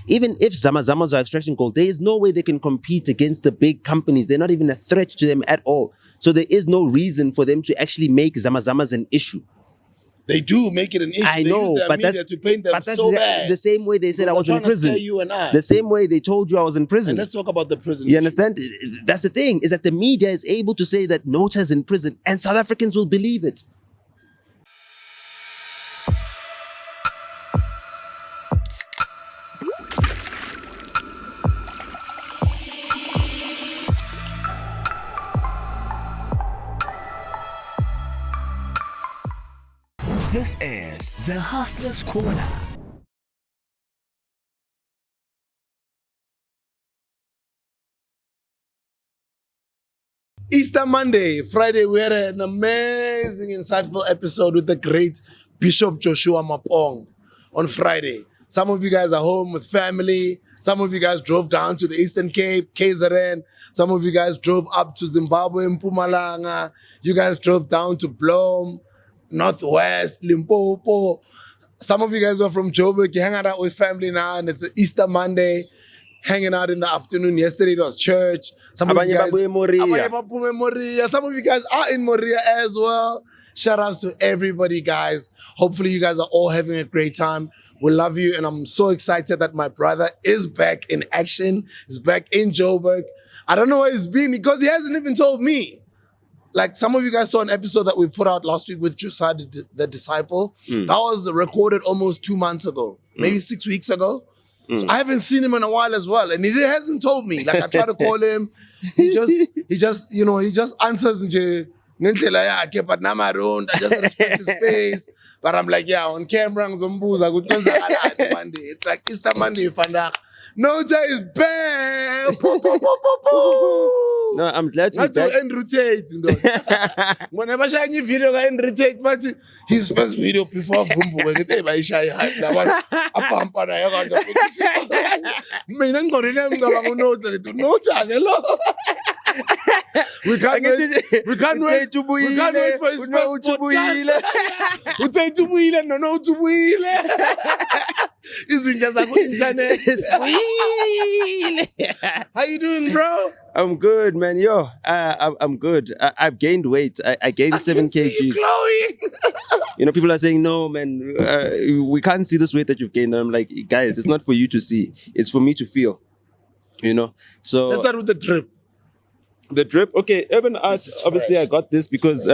even if Zamazamas are extracting gold, there is no way they can compete against the big companies. They're not even a threat to them at all. So there is no reason for them to actually make Zamazamas an issue. They do make it an issue. I they know, use their but media that's to paint them so bad. the same way they said I was in prison. You and I. The same way they told you I was in prison. And let's talk about the prison. You understand? That's the thing, is that the media is able to say that NOTA is in prison and South Africans will believe it. This is the Hustler's Corner. Easter Monday, Friday, we had an amazing, insightful episode with the great Bishop Joshua Mapong on Friday. Some of you guys are home with family. Some of you guys drove down to the Eastern Cape, KZN. Some of you guys drove up to Zimbabwe, Mpumalanga. You guys drove down to Blom, Northwest, Limpopo. Some of you guys were from Joburg. You hang out with family now, and it's Easter Monday. Hanging out in the afternoon. Yesterday it was church. Some of you guys, some of you guys are in Moria as well. Shout outs to everybody, guys. Hopefully you guys are all having a great time. We love you, and I'm so excited that my brother is back in action. He's back in Joburg. I don't know where he's been because he hasn't even told me. Like, some of you guys saw an episode that we put out last week with Josiah the Disciple. That was recorded almost 2 months ago, maybe 6 weeks ago. So I haven't seen him in a while as well, and he hasn't told me. Like, I try to call him, he just answers but now I don't. I just respect his space. But I'm like, yeah, on camera, it's like Easter Monday, NOTA is back. No, I'm glad you're back. Whenever I see video, I rotate. But his first video before Vumbu, we can't wait for his first podcast. Internet. How you doing, bro? I'm good, man. Yo, I'm good. I've gained weight. I gained 7 kgs. You know, people are saying, no, man, we can't see this weight that you've gained. And I'm like, guys, it's not for you to see. It's for me to feel. You know? So let's start with the drip. The drip, okay. Urban Arts, obviously, I got this because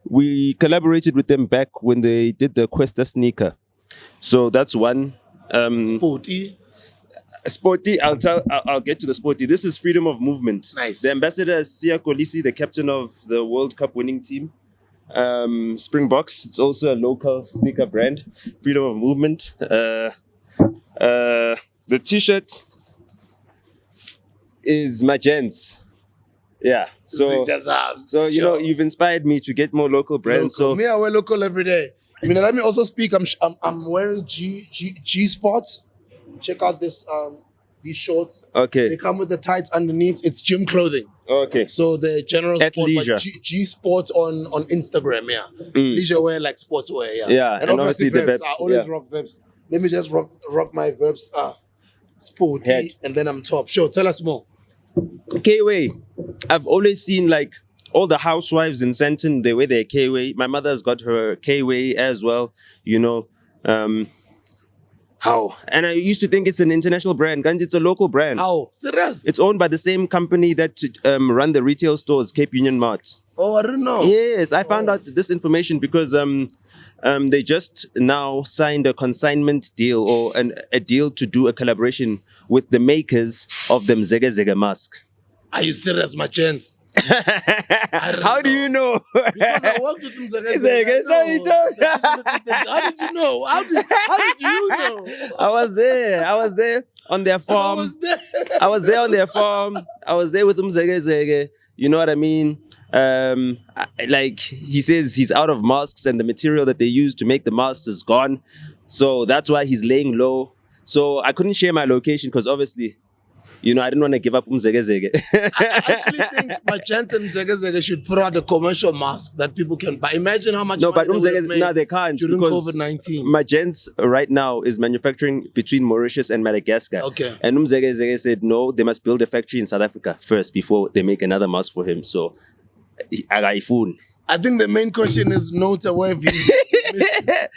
we collaborated with them back when they did the Questa sneaker. So that's one. Sporty. I'll get to the sporty. This is freedom of movement. Nice. The ambassador is Sia Kolisi, the captain of the World Cup winning team. Springboks. It's also a local sneaker brand. Freedom of movement. The T-shirt is Magents. Yeah. So you know, you've inspired me to get more local brands. Local. So me, I wear local every day. I mean, let me also speak. I'm wearing G Sport. Check out this these shorts. Okay. They come with the tights underneath. It's gym clothing. Okay. So the general At sport, leisure. but G Sport on Instagram, yeah. Leisure wear, like sportswear, yeah. Yeah, And obviously the verbs. Veb, I always yeah. rock verbs. Let me just rock my verbs. Sporty, Head. and then I'm top. Sure, tell us more. K-Way. I've always seen like all the housewives in Sandton, they wear their K-Way. My mother's got her K-Way as well, you know. How? And I used to think it's an international brand. Guys, it's a local brand. How? Serious? It's owned by the same company that run the retail stores, Cape Union Mart. Oh, I don't know. Yes, I found out this information because they just now signed a consignment deal or a deal to do a collaboration with the makers of the Mzege Zege mask. Are you serious, my gents? How do you know? Because I worked with him. How did you know? How did you know? I was there on their farm. I was there on their farm. I was there with Mzege Zege. You know what I mean? Like he says, he's out of masks and the material that they use to make the masks is gone. So that's why he's laying low. So I couldn't share my location because obviously, You know, I didn't want to give up Zege. I actually think Magenta and Zege should put out a commercial mask that people can buy. Imagine how much No, money but they would have made no, they can't during because COVID-19. Magents right now is manufacturing between Mauritius and Madagascar. Okay. And Zege said, no, they must build a factory in South Africa first before they make another mask for him. So, iPhone. I think the main question is NOTA, where have you missed?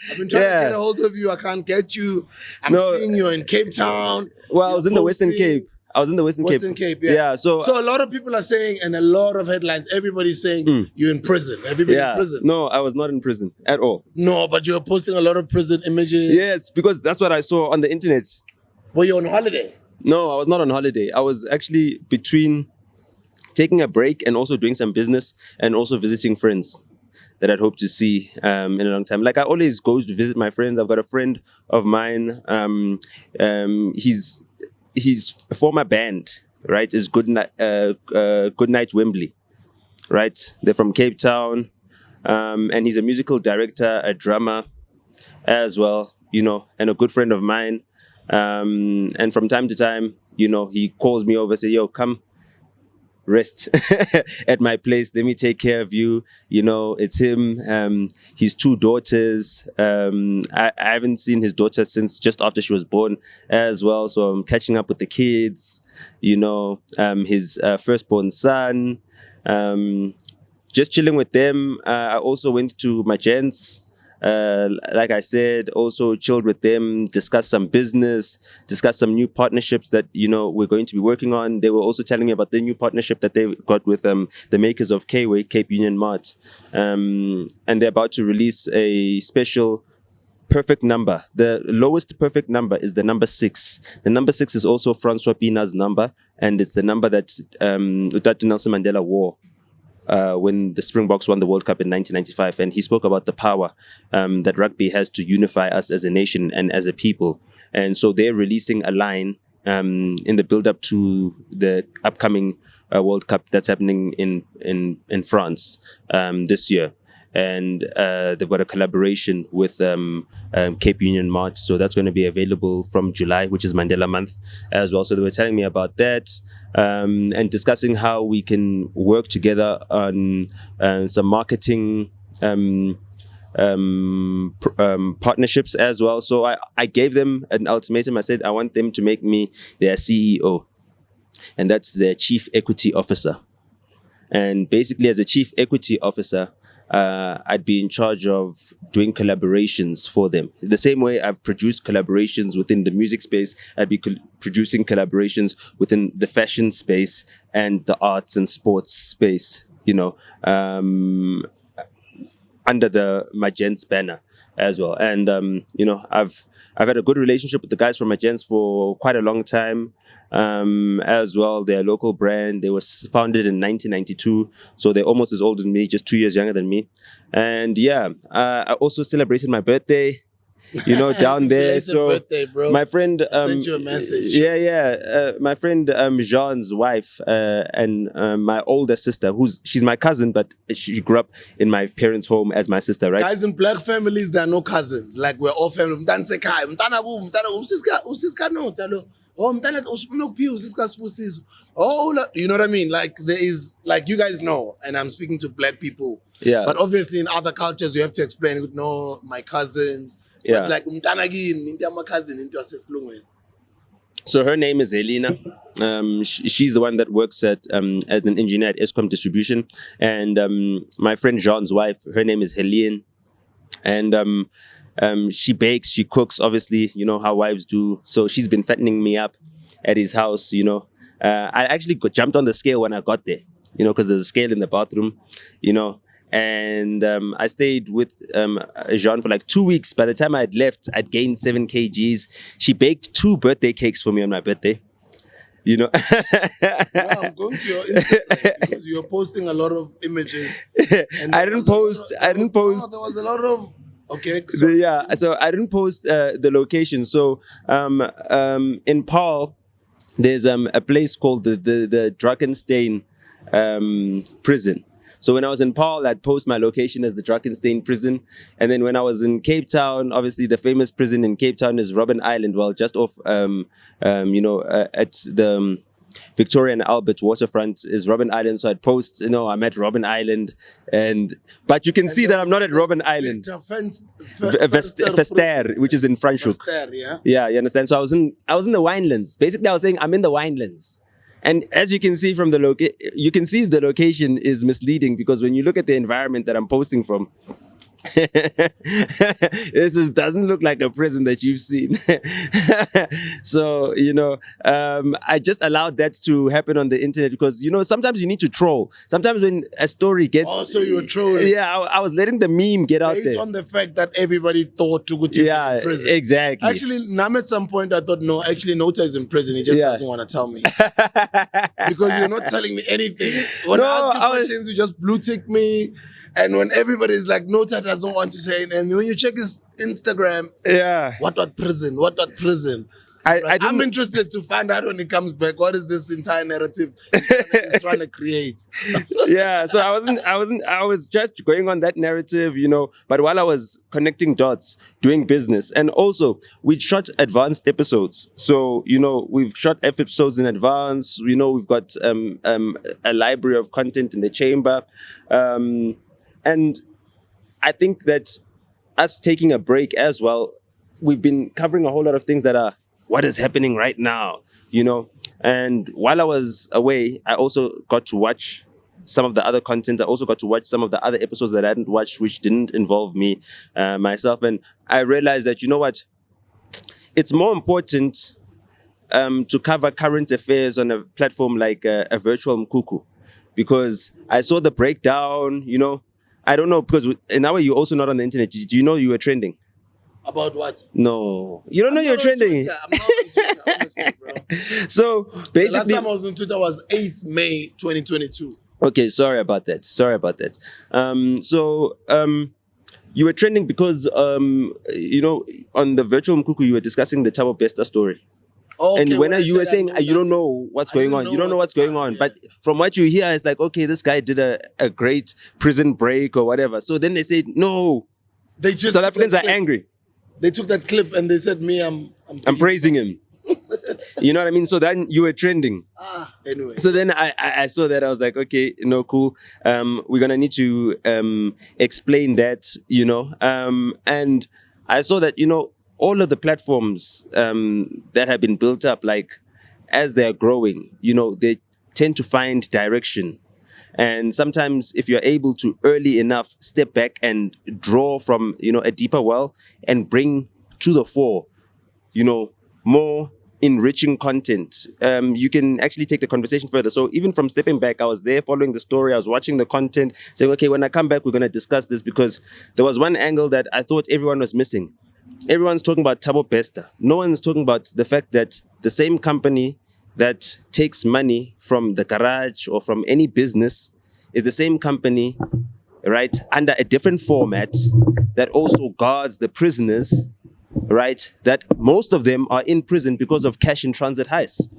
I've been trying to get a hold of you. I can't get you. I'm seeing you in Cape Town. Well, I was in the Western Cape. I was in the Western Cape, yeah. So a lot of people are saying, and a lot of headlines, everybody's saying you're in prison. Have you been in prison? No, I was not in prison at all. No, but you're posting a lot of prison images. Yes, because that's what I saw on the internet. Were you on holiday? No, I was not on holiday. I was actually between taking a break and also doing some business and also visiting friends that I'd hope to see in a long time. Like I always go to visit my friends. I've got a friend of mine. He's a former band, right? It's Good Night Wembley, right? They're from Cape Town, and he's a musical director, a drummer, as well. You know, and a good friend of mine. And from time to time, you know, he calls me over, say, "Yo, come rest at my place. Let me take care of you." You know, it's him, his two daughters. I haven't seen his daughter since just after she was born as well. So I'm catching up with the kids, you know, his firstborn son, just chilling with them. I also went to my gents. Like I said, also chilled with them, discussed some business, discussed some new partnerships that, you know, we're going to be working on. They were also telling me about the new partnership that they've got with the makers of K-Way, Cape Union Mart. And they're about to release a special perfect number. The lowest perfect number is the number 6. The number 6 is also Francois Pina's number, and it's the number that Dr. Nelson Mandela wore when the Springboks won the World Cup in 1995, and he spoke about the power that rugby has to unify us as a nation and as a people. And so they're releasing a line in the build-up to the upcoming World Cup that's happening in France this year. And they've got a collaboration with Cape Union Mart. So that's going to be available from July, which is Mandela Month as well. So they were telling me about that and discussing how we can work together on some marketing partnerships as well. So I gave them an ultimatum. I said, I want them to make me their CEO. And that's their Chief Equity Officer. And basically, as a Chief Equity Officer, I'd be in charge of doing collaborations for them. The same way I've produced collaborations within the music space, I'd be producing collaborations within the fashion space and the arts and sports space, you know, under the Magents banner as well. And, you know, I've had a good relationship with the guys from Magents for quite a long time as well. They're a local brand. They were founded in 1992. So they're almost as old as me, just 2 years younger than me. And yeah, I also celebrated my birthday, you know, down there. So birthday, bro. My friend sent you a message. My friend Jean's wife and my older sister, she's my cousin, but she grew up in my parents' home as my sister, right? Guys, in black families, there are no cousins. Like, we're all family. Oh, you know what I mean? Like, there is, like, you guys know, and I'm speaking to black people. Yeah. But obviously, in other cultures, you have to explain, no, my cousins. Yeah. But like, my cousin, So her name is Helena. She's the one that works at as an engineer at Eskom Distribution. And my friend Jean's wife, her name is Helene. And she bakes, she cooks, obviously, you know how wives do. So she's been fattening me up at his house, you know. I actually jumped on the scale when I got there, you know, because there's a scale in the bathroom, you know. And I stayed with Jean for like 2 weeks. By the time I had left, I'd gained 7 kgs. She baked 2 birthday cakes for me on my birthday. You know. Yeah, I'm going to your Instagram because you're posting a lot of images. And I didn't post. There was a lot of. Okay. So I didn't post the location. So in Paarl, there's a place called the Drakenstein prison. So when I was in Paarl, I'd post my location as the Drakenstein prison. And then when I was in Cape Town, obviously the famous prison in Cape Town is Robben Island. Well, just off, you know, at the Victoria and Albert waterfront is Robben Island. So I'd post, I'm at Robben Island, but you can see that I'm not at Robben Island. Vester, which is in Franschhoek. Vester, yeah. Yeah, you understand. So I was in the Winelands. Basically, I was saying I'm in the Winelands. And as you can see from the you can see the location is misleading, because when you look at the environment that I'm posting from, this doesn't look like a prison that you've seen. So, I just allowed that to happen on the internet because, sometimes you need to troll. Sometimes when a story gets... Oh, so you were trolling. Yeah, I was letting the meme get out there. Based on the fact that everybody thought to go to in prison. Exactly. Actually, at some point I thought, no, actually NOTA is in prison. He just doesn't want to tell me. Because you're not telling me anything. When I ask you questions, you just blue tick me. And when everybody's like, NOTA doesn't want to say, and when you check his Instagram, what prison? I'm interested to find out when he comes back, what is this entire narrative he's trying to create? So I was just going on that narrative, but while I was connecting dots, doing business, and also we shot advanced episodes. So, we've shot episodes in advance, we've got a library of content in the chamber. And I think that us taking a break as well, we've been covering a whole lot of things that are what is happening right now, And while I was away, I also got to watch some of the other content. I also got to watch some of the other episodes that I hadn't watched, which didn't involve me, myself. And I realized that, it's more important to cover current affairs on a platform like a virtual MKHUKHU, because I saw the breakdown, I don't know, because in our way, you're also not on the internet. Do you know you were trending? About what? No. You don't know you're trending? I'm not on Twitter, honestly, bro. So, basically... The last time I was on Twitter was 8th May 2022. Okay, sorry about that. You were trending because, on the virtual MKHUKHU, you were discussing the Thabo Bester story. Okay, and when you were saying you don't know what's going on, you don't know what's going on. Yeah. But from what you hear, it's like, okay, this guy did a great prison break or whatever. So then they said, no, South Africans are angry. They took that clip and they said, I'm praising him. You know what I mean? So then you were trending. Anyway. So then I saw that. I was like, okay, cool. We're going to need to explain that, and I saw that, all of the platforms that have been built up, like as they're growing, they tend to find direction. And sometimes if you're able to early enough step back and draw from, a deeper well and bring to the fore, more enriching content, you can actually take the conversation further. So even from stepping back, I was there following the story, I was watching the content, saying, okay, when I come back, we're going to discuss this, because there was one angle that I thought everyone was missing. Everyone's talking about Thabo Bester. No one's talking about the fact that the same company that takes money from the garage or from any business is the same company, right, under a different format that also guards the prisoners, right, that most of them are in prison because of cash in transit heists.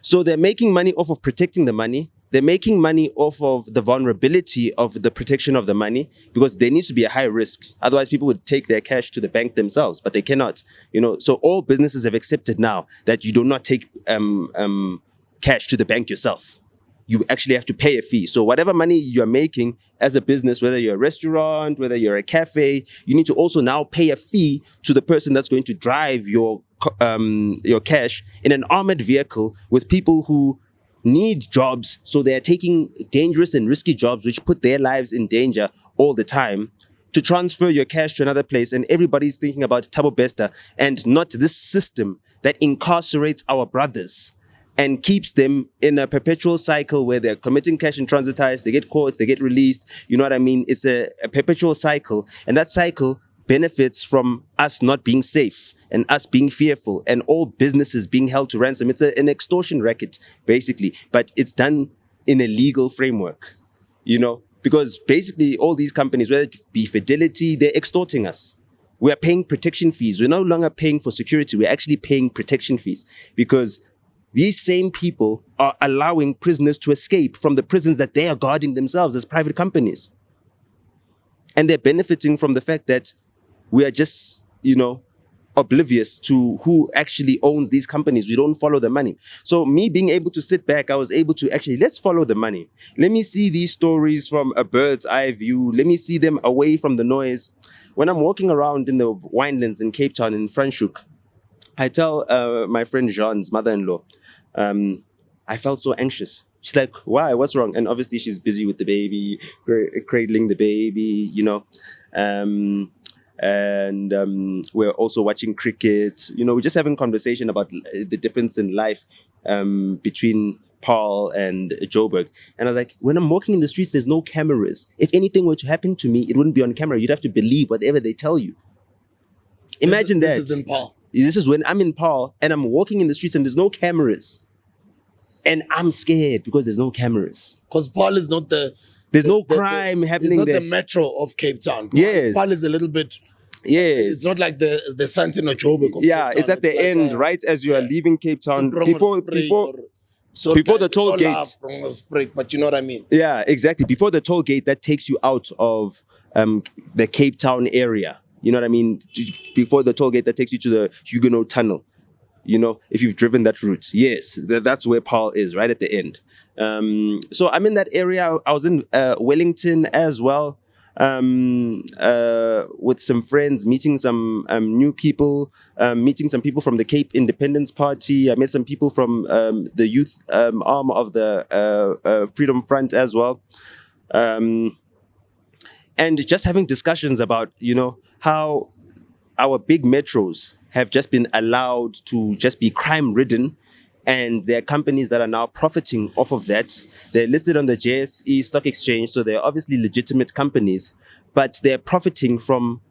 So they're making money off of protecting the money. They're making money off of the vulnerability of the protection of the money, because there needs to be a high risk. Otherwise, people would take their cash to the bank themselves, but they cannot. So all businesses have accepted now that you do not take cash to the bank yourself. You actually have to pay a fee. So whatever money you're making as a business, whether you're a restaurant, whether you're a cafe, you need to also now pay a fee to the person that's going to drive your cash in an armored vehicle with people who need jobs, so they're taking dangerous and risky jobs which put their lives in danger all the time, to transfer your cash to another place. And everybody's thinking about Thabo Bester and not this system that incarcerates our brothers and keeps them in a perpetual cycle where they're committing cash in transit heists, they get caught, they get released. You know what I mean? It's a perpetual cycle, and that cycle benefits from us not being safe and us being fearful and all businesses being held to ransom. It's an extortion racket, basically, but it's done in a legal framework, because basically all these companies, whether it be Fidelity, they're extorting us. We are paying protection fees. We're no longer paying for security. We're actually paying protection fees, because these same people are allowing prisoners to escape from the prisons that they are guarding themselves as private companies. And they're benefiting from the fact that we are just, oblivious to who actually owns these companies. We don't follow the money. So me being able to sit back, I was able to actually, let's follow the money. Let me see these stories from a bird's eye view. Let me see them away from the noise. When I'm walking around in the winelands in Cape Town, in Franschhoek, I tell my friend Jean's mother-in-law, I felt so anxious. She's like, why? What's wrong? And obviously she's busy with the baby, cradling the baby, you know. We're also watching cricket. You know, we're just having conversation about the difference in life between Paul and Joburg. And I was like, when I'm walking in the streets, there's no cameras. If anything were to happen to me, it wouldn't be on camera. You'd have to believe whatever they tell you. Imagine that. This is in Paul. This is when I'm in Paul and I'm walking in the streets and there's no cameras. And I'm scared because there's no cameras. Because Paul is not there's no crime happening there. It's not the metro of Cape Town. Yes. Paul is a little bit. Yes. It's not like the Sandton or Joburg of yeah, Cape Town. It's at the like end, right as you are leaving Cape Town. Before the toll gate. But you know what I mean? Yeah, exactly. Before the toll gate that takes you out of the Cape Town area. You know what I mean? Before the toll gate that takes you to the Huguenot Tunnel. You know, if you've driven that route. Yes, that's where Paul is, right at the end. So I'm in that area. I was in Wellington as well, with some friends, meeting some new people, meeting some people from the Cape Independence Party. I met some people from the youth arm of the Freedom Front as well. And just having discussions about, you know, how our big metros have just been allowed to just be crime-ridden, and there are companies that are now profiting off of that. They're listed on the JSE Stock Exchange, so they're obviously legitimate companies, but they're profiting from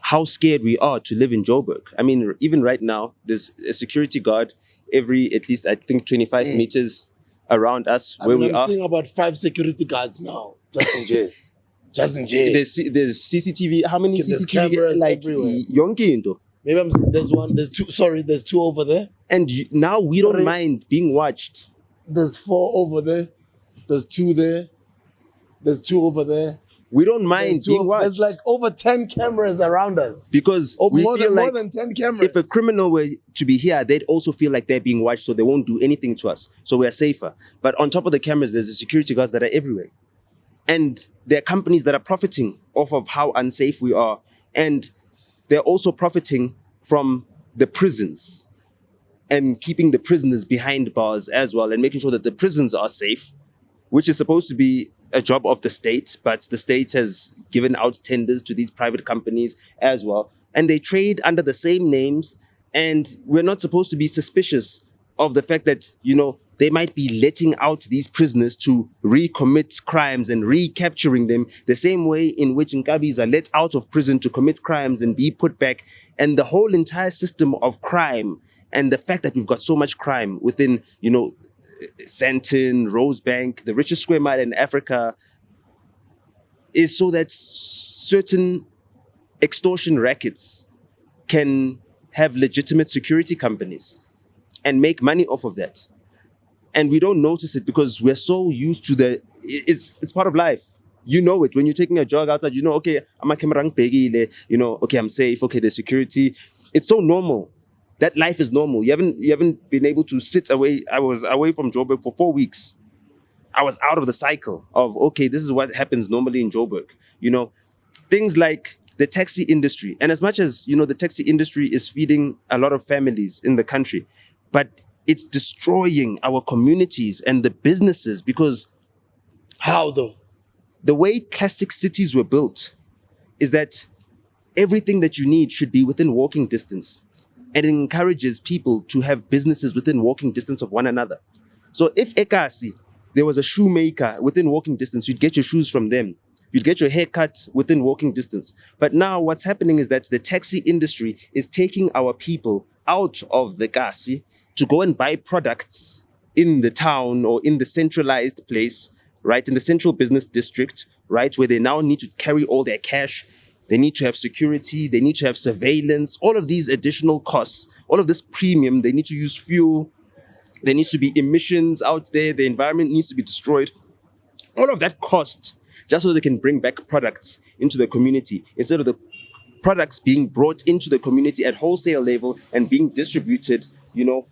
how scared we are to live in Joburg. I mean, even right now, there's a security guard every, at least, I think, 25 meters around us where we are. I'm seeing about 5 security guards now, just in jail. Just in jail. There's CCTV. How many There's CCTV? cameras Like, everywhere. yonke into. Maybe there's one. There's two. Sorry, there's 2 over there. And now we don't mind being watched. There's 4 over there. There's 2 there. There's 2 over there. We don't mind being watched. There's like over 10 cameras around us. Because we feel like more than 10 cameras. if a criminal were to be here, they'd also feel like they're being watched, so they won't do anything to us. So we're safer. But on top of the cameras, there's the security guards that are everywhere. And there are companies that are profiting off of how unsafe we are. And they're also profiting from the prisons and keeping the prisoners behind bars as well, and making sure that the prisons are safe, which is supposed to be a job of the state, but the state has given out tenders to these private companies as well. And they trade under the same names, and we're not supposed to be suspicious of the fact that, you know, they might be letting out these prisoners to recommit crimes and recapturing them the same way in which Nkabis are let out of prison to commit crimes and be put back. And the whole entire system of crime, and the fact that we've got so much crime within, you know, Sandton, Rosebank, the richest square mile in Africa, is so that certain extortion rackets can have legitimate security companies and make money off of that. And we don't notice it because we're so used to it's part of life. You know it. When you're taking a jog outside, you know, okay, I'm a camera, you know, okay, I'm safe, okay, there's security. It's so normal. That life is normal. You haven't been able to sit away. I was away from Joburg for 4 weeks. I was out of the cycle of, okay, this is what happens normally in Joburg. You know, things like the taxi industry. And as much as, you know, the taxi industry is feeding a lot of families in the country, but it's destroying our communities and the businesses because... How though? The way classic cities were built is that everything that you need should be within walking distance. And it encourages people to have businesses within walking distance of one another. So if Ekasi, there was a shoemaker within walking distance, you'd get your shoes from them. You'd get your haircut within walking distance. But now what's happening is that the taxi industry is taking our people out of the Ekasi to go and buy products in the town or in the centralized place, right, in the central business district, right, where they now need to carry all their cash. They need to have security. They need to have surveillance. All of these additional costs, all of this premium, they need to use fuel. There needs to be emissions out there. The environment needs to be destroyed. All of that cost just so they can bring back products into the community instead of the products being brought into the community at wholesale level and being distributed,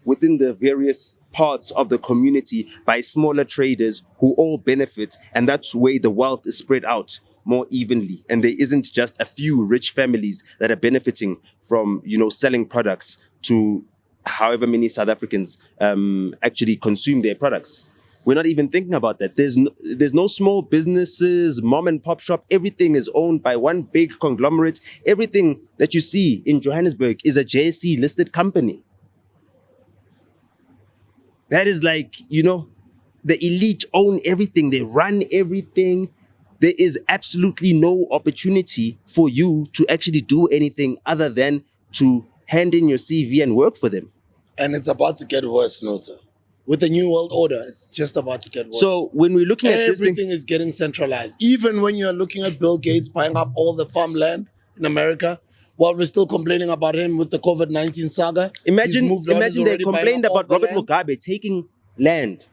within the various parts of the community by smaller traders who all benefit. And that's where the wealth is spread out more evenly. And there isn't just a few rich families that are benefiting from, selling products to however many South Africans actually consume their products. We're not even thinking about that. There's no small businesses, mom and pop shop. Everything is owned by one big conglomerate. Everything that you see in Johannesburg is a JSE listed company. That is like, the elite own everything. They run everything. There is absolutely no opportunity for you to actually do anything other than to hand in your CV and work for them. And it's about to get worse, NOTA. With the New World Order, it's just about to get worse. So when we're looking at this thing, everything is getting centralized. Even when you're looking at Bill Gates buying up all the farmland in America, while we're still complaining about him with the COVID-19 saga. Imagine they complained about Robert Mugabe taking land.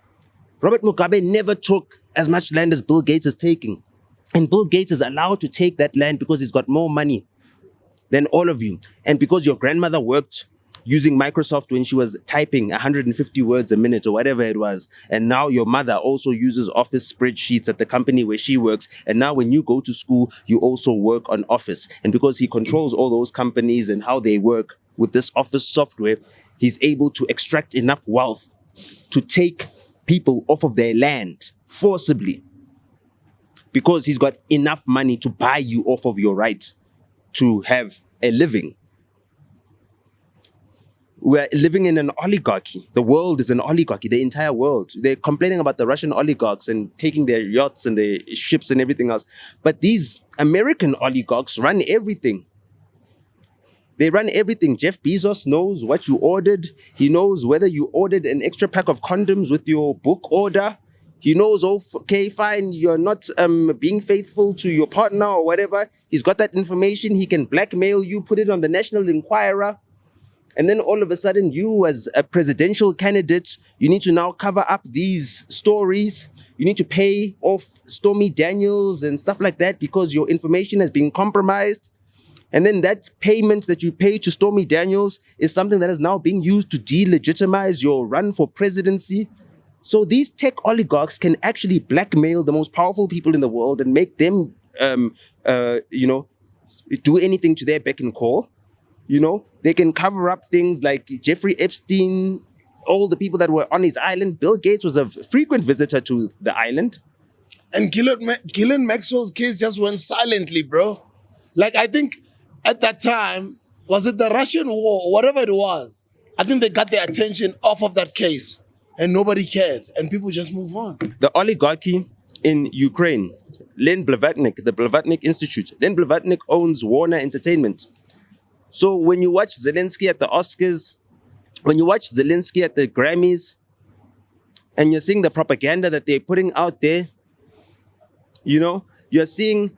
Robert Mugabe never took as much land as Bill Gates is taking. And Bill Gates is allowed to take that land because he's got more money than all of you. And because your grandmother worked using Microsoft when she was typing 150 words a minute or whatever it was. And now your mother also uses Office spreadsheets at the company where she works. And now when you go to school, you also work on Office. And because he controls all those companies and how they work with this Office software, he's able to extract enough wealth to take people off of their land forcibly. Because he's got enough money to buy you off of your right to have a living. We're living in an oligarchy. The world is an oligarchy, the entire world. They're complaining about the Russian oligarchs and taking their yachts and their ships and everything else. But these American oligarchs run everything. They run everything. Jeff Bezos knows what you ordered. He knows whether you ordered an extra pack of condoms with your book order. He knows, okay, fine, you're not being faithful to your partner or whatever. He's got that information. He can blackmail you, put it on the National Enquirer. And then all of a sudden, you as a presidential candidate, you need to now cover up these stories. You need to pay off Stormy Daniels and stuff like that because your information has been compromised. And then that payment that you pay to Stormy Daniels is something that is now being used to delegitimize your run for presidency. So these tech oligarchs can actually blackmail the most powerful people in the world and make them, do anything to their beck and call. They can cover up things like Jeffrey Epstein, all the people that were on his island. Bill Gates was a frequent visitor to the island. And Ghislaine Maxwell's case just went silently, bro. Like, I think at that time, was it the Russian war or whatever it was? I think they got their attention off of that case and nobody cared and people just move on. The oligarchy in Ukraine, Len Blavatnik, the Blavatnik Institute. Len Blavatnik owns Warner Entertainment. So when you watch Zelensky at the Oscars, when you watch Zelensky at the Grammys, and you're seeing the propaganda that they're putting out there, you're seeing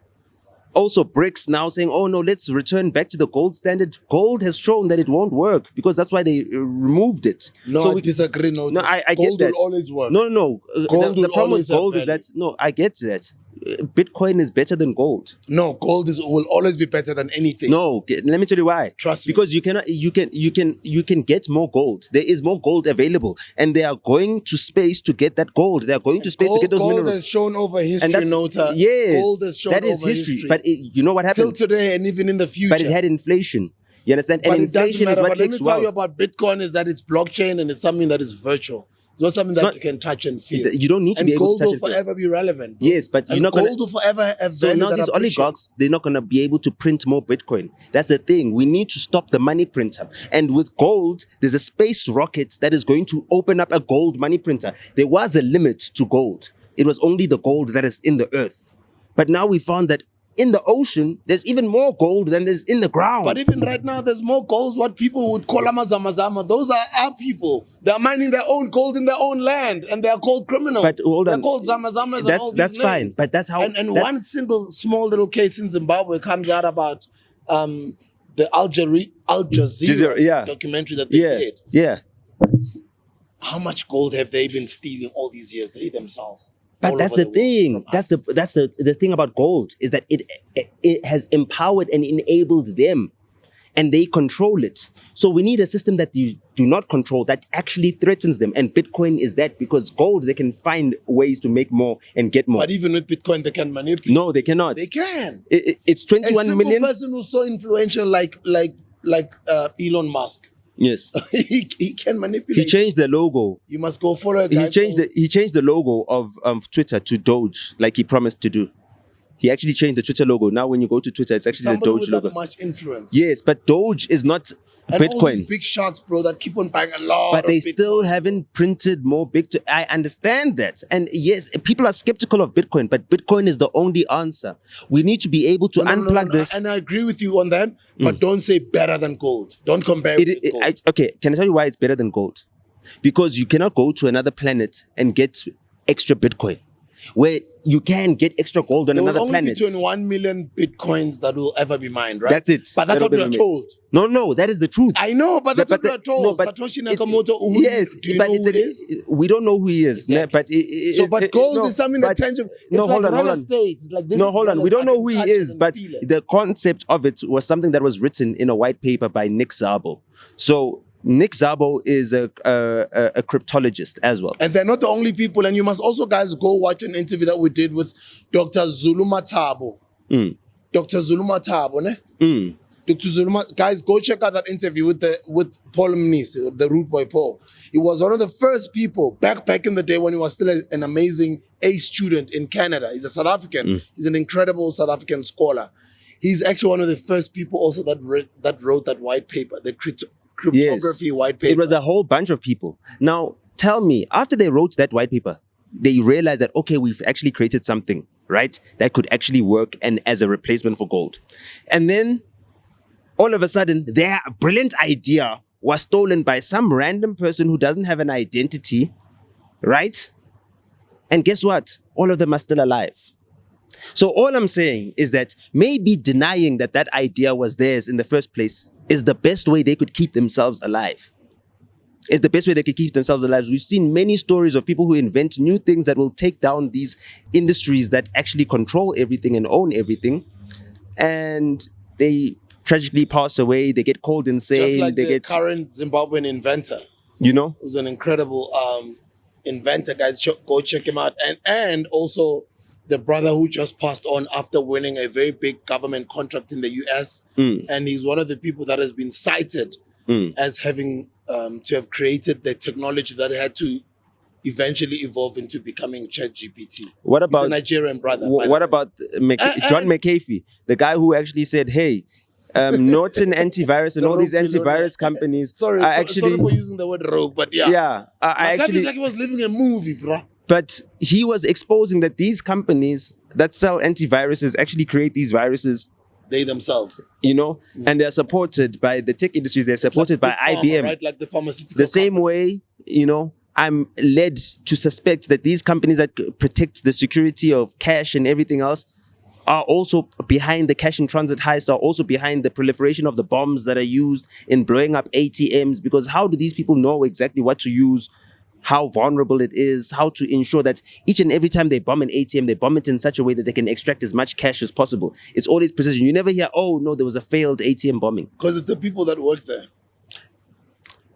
also BRICS now saying, oh no, let's return back to the gold standard. Gold has shown that it won't work because that's why they removed it. No, so I disagree. No, I get gold that. will always work. No. Gold the will problem with always have gold is value. that, no, I get that. Bitcoin is better than gold. No, gold will always be better than anything. No, let me tell you why. Trust me. Because you can get more gold. There is more gold available, and they are going to space to get that gold. They are going to space to get those gold minerals. has shown over history, NOTA. Yes, Gold has shown that is over history. But you know what happened? Till today and even in the future. But it had inflation. You understand? But And it doesn't inflation matter. is what But let takes me tell you wealth. about Bitcoin is that it's blockchain and it's something that is virtual. It's not something that you can touch and feel. You don't need to and be able to touch gold and will feel. forever be relevant. Bro. Yes, but you're and not gold gonna. will forever have So value now that these appreciates. oligarchs, they're not going to be able to print more Bitcoin. That's the thing. We need to stop the money printer. And with gold, there's a space rocket that is going to open up a gold money printer. There was a limit to gold. It was only the gold that is in the earth. But now we found that in the ocean, there's even more gold than there's in the ground. But even right now, there's more gold, what people would call amazamazama. Those are our people. They're mining their own gold in their own land, and they're called criminals. But hold on. They're called zamazamas and all That's these fine. names. But that's how. And that's, one single small little case in Zimbabwe comes out about the Al Jazeera documentary that they made. Yeah. How much gold have they been stealing all these years, they themselves? all But that's over the world thing. from That's us. the thing about gold is that it has empowered and enabled them, and they control it. So we need a system that you do not control that actually threatens them. And Bitcoin is that, because gold, they can find ways to make more and get more. But even with Bitcoin, they can manipulate. No, they cannot. They can. It's A 21 simple million. person who's so influential, like Elon Musk, Yes. he can manipulate. He changed the logo. You must go follow a guy. He changed the logo of Twitter to Doge, like he promised to do. He actually changed the Twitter logo. Now when you go to Twitter, it's actually the somebody Doge with logo. that much influence. Yes, but Doge is not And all these Bitcoin. big shots, bro, that keep on buying a lot. But they of still Bitcoin. haven't printed more Bitcoin. I understand that. And yes, people are skeptical of Bitcoin, but Bitcoin is the only answer. We need to be able to unplug this. And I agree with you on that, but don't say better than gold. Don't compare it with gold. Okay, can I tell you why it's better than gold? Because you cannot go to another planet and get extra Bitcoin, where you can get extra gold on There will another only planet. be 21 million Bitcoins that will ever be mined, right? That's it. But that's That'll what be we are made. told. No, that is the truth. I know, but that's what we are told. no, but Satoshi it's- Nakamoto, yes, do you but know who it is? we don't know who he is. Exactly. But But gold is something that tangible. It's No, like hold on, real hold on. estate. It's like this No, is hold on. real We don't estate. I know can who touch he it is, and but feel it. the concept of it was something that was written in a white paper by Nick Szabo. So Nick Szabo is a cryptologist as well. And they're not the only people. And you must also, guys, go watch an interview that we did with Dr. Zuluma Thabo. Dr. Zuluma Thabo, ne? Dr. Zuluma, guys, go check out that interview with Paul Mnisi, the Root Boy Paul. He was one of the first people back in the day when he was still an amazing A student in Canada. He's a South African. He's an incredible South African scholar. He's actually one of the first people also that wrote that white paper, the cryptography white paper. It was a whole bunch of people. Now, tell me, after they wrote that white paper, they realized that, okay, we've actually created something, right, that could actually work and as a replacement for gold. And then, all of a sudden, their brilliant idea was stolen by some random person who doesn't have an identity, right? And guess what? All of them are still alive. So all I'm saying is that maybe denying that that idea was theirs in the first place is the best way they could keep themselves alive. It's the best way they could keep themselves alive. We've seen many stories of people who invent new things that will take down these industries that actually control everything and own everything. And they tragically pass away. They get called insane. Just like they the get, current Zimbabwean inventor. you know? Who's an incredible inventor, guys. Go check him out. And also the brother who just passed on after winning a very big government contract in the US. And he's one of the people that has been cited as having to have created the technology that had to eventually evolve into becoming ChatGPT. What about he's a Nigerian brother? What about John McAfee, the guy who actually said, "Hey, NOTA antivirus and all these antivirus companies Sorry, are actually." sorry for using the word rogue, but yeah. Yeah, I McAfee's actually. like he was living a movie, bro. But he was exposing that these companies that sell antiviruses actually create these viruses, They themselves. you know, and they're supported by the tech industries. They're supported by Big pharma, IBM. right? Like the pharmaceutical. The same way, you know, I'm led to suspect that these companies that protect the security of cash and everything else are also behind the cash in transit heists, are also behind the proliferation of the bombs that are used in blowing up ATMs. Because how do these people know exactly what to use, how vulnerable it is, how to ensure that each and every time they bomb an ATM, they bomb it in such a way that they can extract as much cash as possible? It's always precision. You never hear, oh no, there was a failed ATM bombing. Because it's the people that work there.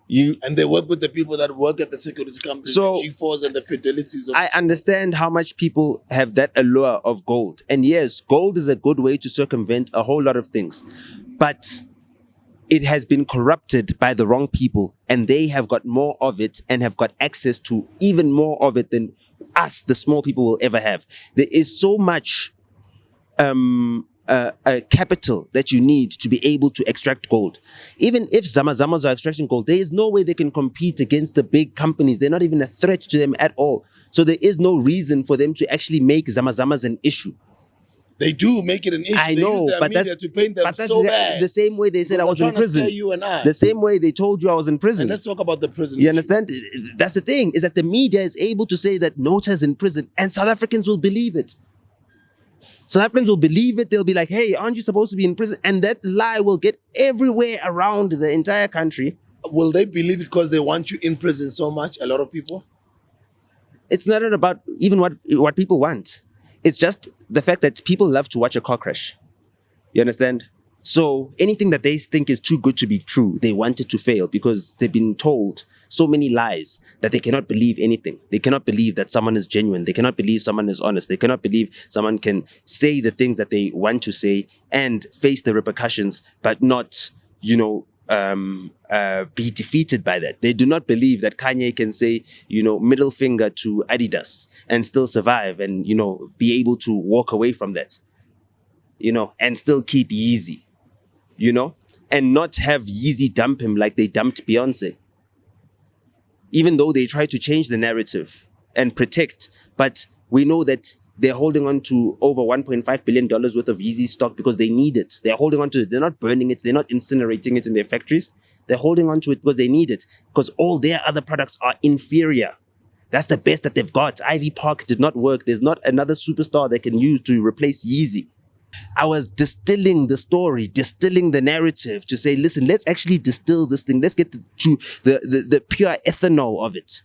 You And they work with the people that work at the security companies, So, the G4S and the Fidelities. I understand how much people have that allure of gold. And yes, gold is a good way to circumvent a whole lot of things. But it has been corrupted by the wrong people, and they have got more of it and have got access to even more of it than us, the small people, will ever have. There is so much capital that you need to be able to extract gold. Even if Zamazamas are extracting gold, there is no way they can compete against the big companies. They're not even a threat to them at all. So there is no reason for them to actually make Zamazamas an issue. They do make it an issue. I They know, use their but media that's, to paint them but that's so bad. the same way they said I Because was they're in trying to prison. scare you and I. The same way they told you I was in prison. And let's talk about the prison. You issue. understand? That's the thing, is that the media is able to say that NOTA is in prison and South Africans will believe it. South Africans will believe it. They'll be like, hey, aren't you supposed to be in prison? And that lie will get everywhere around the entire country. Will they believe it because they want you in prison so much? A lot of people? It's not about even what people want. It's just the fact that people love to watch a car crash. You understand? So anything that they think is too good to be true, they want it to fail because they've been told so many lies that they cannot believe anything. They cannot believe that someone is genuine. They cannot believe someone is honest. They cannot believe someone can say the things that they want to say and face the repercussions, but not, be defeated by that. They do not believe that Kanye can say, middle finger to Adidas and still survive and, be able to walk away from that, and still keep Yeezy, and not have Yeezy dump him like they dumped Beyonce. Even though they try to change the narrative and protect, but we know that they're holding on to over $1.5 billion worth of Yeezy stock because they need it. They're holding on to it. They're not burning it. They're not incinerating it in their factories. They're holding on to it because they need it, because all their other products are inferior. That's the best that they've got. Ivy Park did not work. There's not another superstar they can use to replace Yeezy. I was distilling the story, distilling the narrative to say, listen, let's actually distill this thing. Let's get to the pure ethanol of it,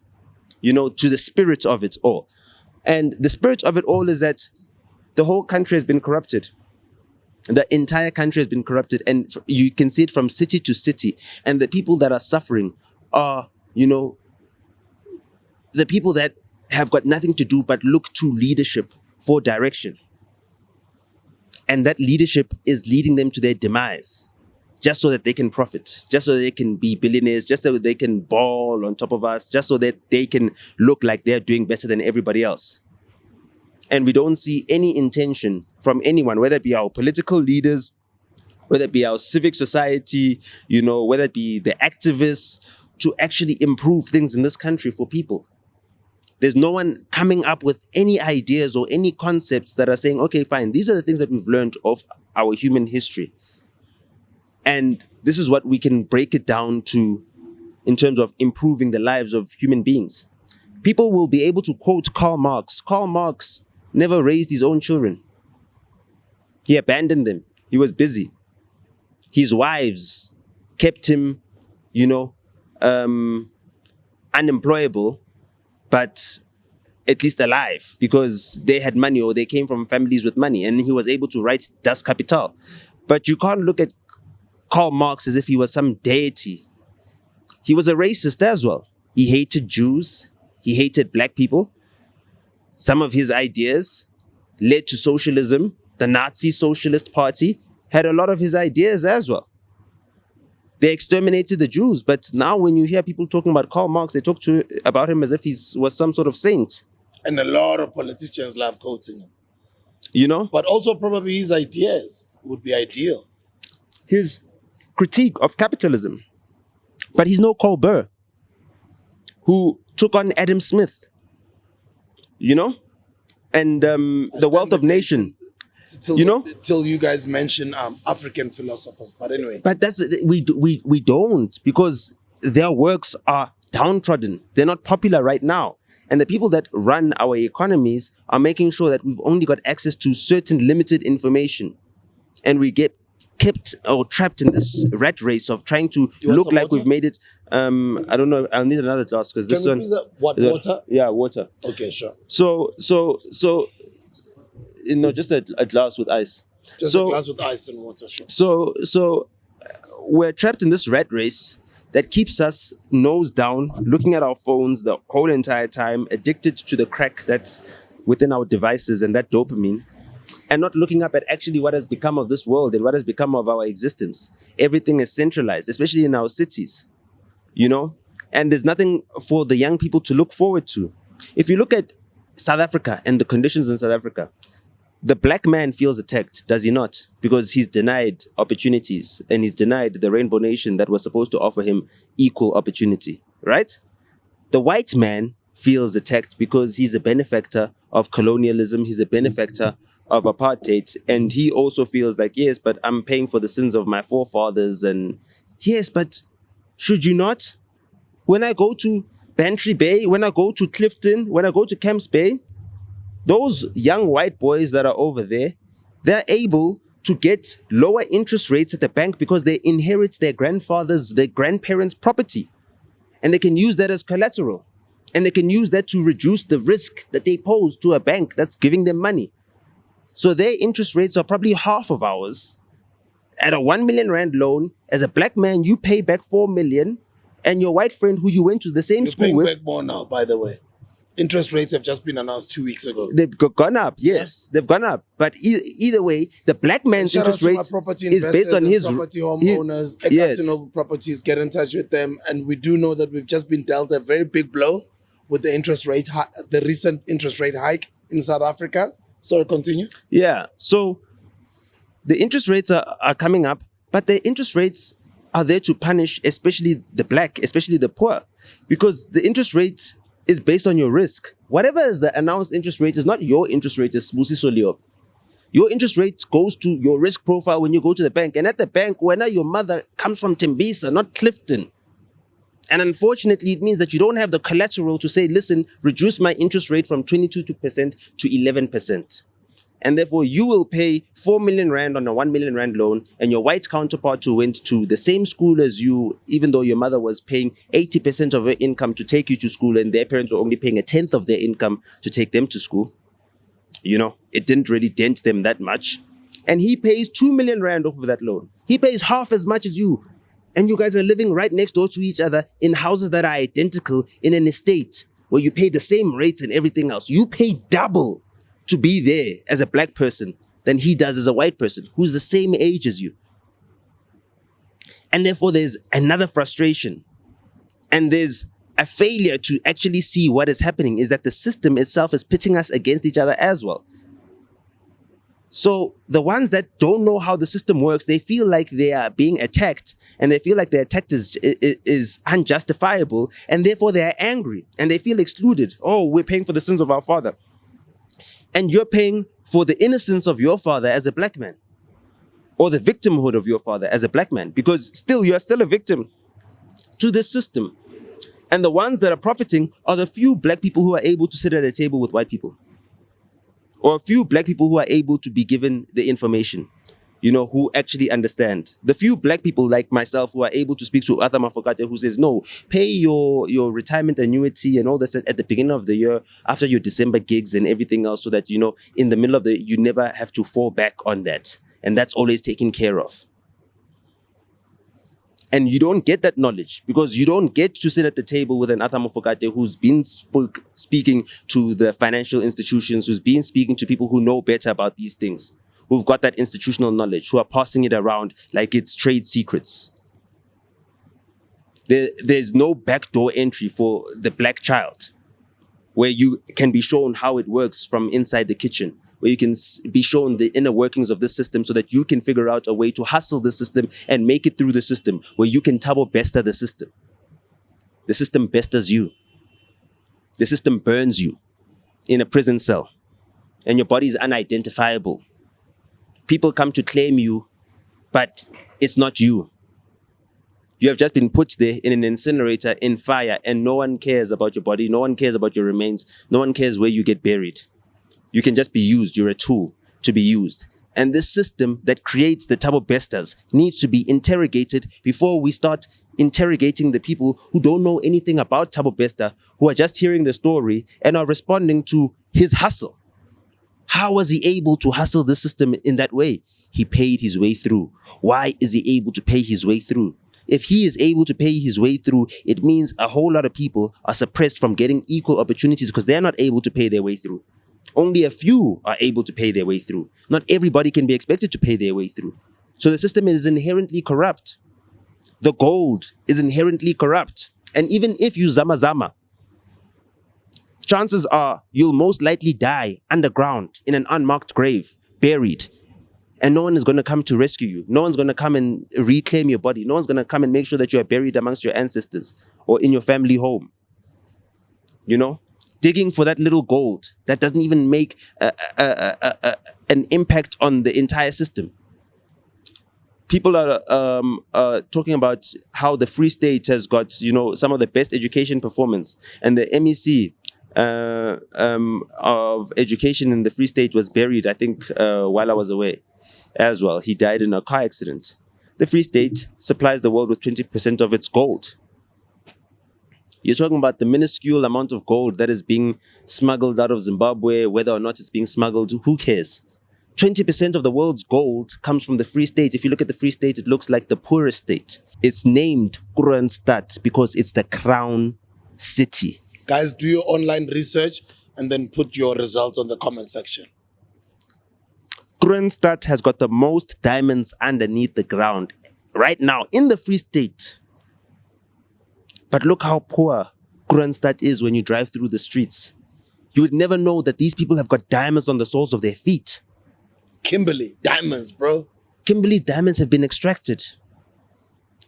to the spirit of it all. And the spirit of it all is that the whole country has been corrupted. The entire country has been corrupted. And you can see it from city to city. And the people that are suffering are, the people that have got nothing to do but look to leadership for direction. And that leadership is leading them to their demise, just so that they can profit, just so they can be billionaires, just so they can ball on top of us, just so that they can look like they're doing better than everybody else. And we don't see any intention from anyone, whether it be our political leaders, whether it be our civic society, whether it be the activists, to actually improve things in this country for people. There's no one coming up with any ideas or any concepts that are saying, okay, fine, these are the things that we've learned of our human history. And this is what we can break it down to in terms of improving the lives of human beings. People will be able to quote Karl Marx. Karl Marx never raised his own children. He abandoned them. He was busy. His wives kept him, unemployable, but at least alive, because they had money or they came from families with money, and he was able to write Das Kapital. But you can't look at Karl Marx as if he was some deity. He was a racist as well. He hated Jews. He hated black people. Some of his ideas led to socialism. The Nazi Socialist Party had a lot of his ideas as well. They exterminated the Jews, but now when you hear people talking about Karl Marx, they talk about him as if he was some sort of saint. And a lot of politicians love quoting him. But also probably his ideas would be ideal. His critique of capitalism. But he's no Cole Burr, who took on Adam Smith, and the Wealth of Nations. Till you guys mention African philosophers, but anyway. But that's we don't, because their works are downtrodden. They're not popular right now, and the people that run our economies are making sure that we've only got access to certain limited information, and we get kept or trapped in this rat race of trying to look like we've made it. I don't know. I'll need another glass because this one. Water? Yeah, water. Okay, sure. So. Just a glass with ice. Just a glass with ice and water, sure. So we're trapped in this rat race that keeps us nose down, looking at our phones the whole entire time, addicted to the crack that's within our devices and that dopamine, and not looking up at actually what has become of this world and what has become of our existence. Everything is centralized, especially in our cities, and there's nothing for the young people to look forward to. If you look at South Africa and the conditions in South Africa, the black man feels attacked, does he not? Because he's denied opportunities and he's denied the rainbow nation that was supposed to offer him equal opportunity, right? The white man feels attacked because he's a benefactor of colonialism, he's a benefactor of apartheid, and he also feels like, yes, but I'm paying for the sins of my forefathers, and yes, but should you not? When I go to Bantry Bay, when I go to Clifton, when I go to Camps Bay, those young white boys that are over there, they're able to get lower interest rates at the bank because they inherit their grandparents' property. And they can use that as collateral. And they can use that to reduce the risk that they pose to a bank that's giving them money. So their interest rates are probably half of ours. At a 1 million rand loan, as a black man, you pay back 4 million, and your white friend who you went to the same You're school paying with, back more now, by the way. Interest rates have just been announced 2 weeks ago. they've gone up. Yes, they've gone up. But either way, the black man's Shout out interest to my rate property is based investors on and his property homeowners. yes. Ekasi Noble Properties, get in touch with them. And we do know that we've just been dealt a very big blow with the interest rate, the recent interest rate hike in South Africa. Sorry, continue. Yeah. So the interest rates are coming up, but the interest rates are there to punish, especially the black, especially the poor, because the interest rate is based on your risk. Whatever is the announced interest rate is not your interest rate, it's Musi Solio. Your interest rate goes to your risk profile when you go to the bank. And at the bank, when your mother comes from Tembisa, not Clifton. And unfortunately, it means that you don't have the collateral to say, listen, reduce my interest rate from 22% to 11%. And therefore, you will pay 4 million rand on a 1 million rand loan, and your white counterpart who went to the same school as you, even though your mother was paying 80% of her income to take you to school, and their parents were only paying a tenth of their income to take them to school. You know, it didn't really dent them that much. And he pays 2 million rand off of that loan. He pays half as much as you. And you guys are living right next door to each other in houses that are identical in an estate where you pay the same rates and everything else. You pay double to be there as a black person than he does as a white person who's the same age as you. And therefore, there's another frustration. And there's a failure to actually see what is happening, is that the system itself is pitting us against each other as well. So the ones that don't know how the system works, they feel like they are being attacked, and they feel like their attack is unjustifiable, and therefore they are angry and they feel excluded. Oh, we're paying for the sins of our father. And you're paying for the innocence of your father as a black man, or the victimhood of your father as a black man, because still you are still a victim to this system. And the ones that are profiting are the few black people who are able to sit at a table with white people, or a few black people who are able to be given the information, you know, who actually understand. The few black people like myself who are able to speak to Arthur Mafokate, who says, no, pay your retirement annuity and all this at the beginning of the year after your December gigs and everything else, so that, you know, in the middle of you never have to fall back on that. And that's always taken care of. And you don't get that knowledge because you don't get to sit at the table with an Arthur Mafokate who's been speaking to the financial institutions, who's been speaking to people who know better about these things, who've got that institutional knowledge, who are passing it around like it's trade secrets. There's no backdoor entry for the black child where you can be shown how it works from inside the kitchen, where you can be shown the inner workings of the system so that you can figure out a way to hustle the system and make it through the system, where you can Thabo bester the system. The system besters you. The system burns you in a prison cell, and your body is unidentifiable. People come to claim you, but it's not you. You have just been put there in an incinerator in fire, and no one cares about your body, no one cares about your remains, no one cares where you get buried. You can just be used. You're a tool to be used. And this system that creates the Thabo besters needs to be interrogated before we start interrogating the people who don't know anything about Thabo Bester, who are just hearing the story and are responding to his hustle. How was he able to hustle the system in that way? He paid his way through. Why is he able to pay his way through? If he is able to pay his way through, it means a whole lot of people are suppressed from getting equal opportunities because they're not able to pay their way through. Only a few are able to pay their way through. Not everybody can be expected to pay their way through. So the system is inherently corrupt. The gold is inherently corrupt. And even if you zama, chances are you'll most likely die underground in an unmarked grave, buried. And no one is going to come to rescue you. No one's going to come and reclaim your body. No one's going to come and make sure that you are buried amongst your ancestors or in your family home. You know? Digging for that little gold that doesn't even make an impact on the entire system. People are talking about how the Free State has got, you know, some of the best education performance, and the MEC of education in the Free State was buried, I think, while I was away as well. He died in a car accident. The Free State supplies the world with 20% of its gold. You're talking about the minuscule amount of gold that is being smuggled out of Zimbabwe, whether or not it's being smuggled, who cares? 20% of the world's gold comes from the Free State. If you look at the Free State, it looks like the poorest state. It's named Kroonstad because it's the crown city. Guys, do your online research and then put your results on the comment section. Kroonstad has got the most diamonds underneath the ground right now in the Free State. But look how poor Kroonstad is when you drive through the streets. You would never know that these people have got diamonds on the soles of their feet. Kimberley, diamonds, bro. Kimberley's diamonds have been extracted.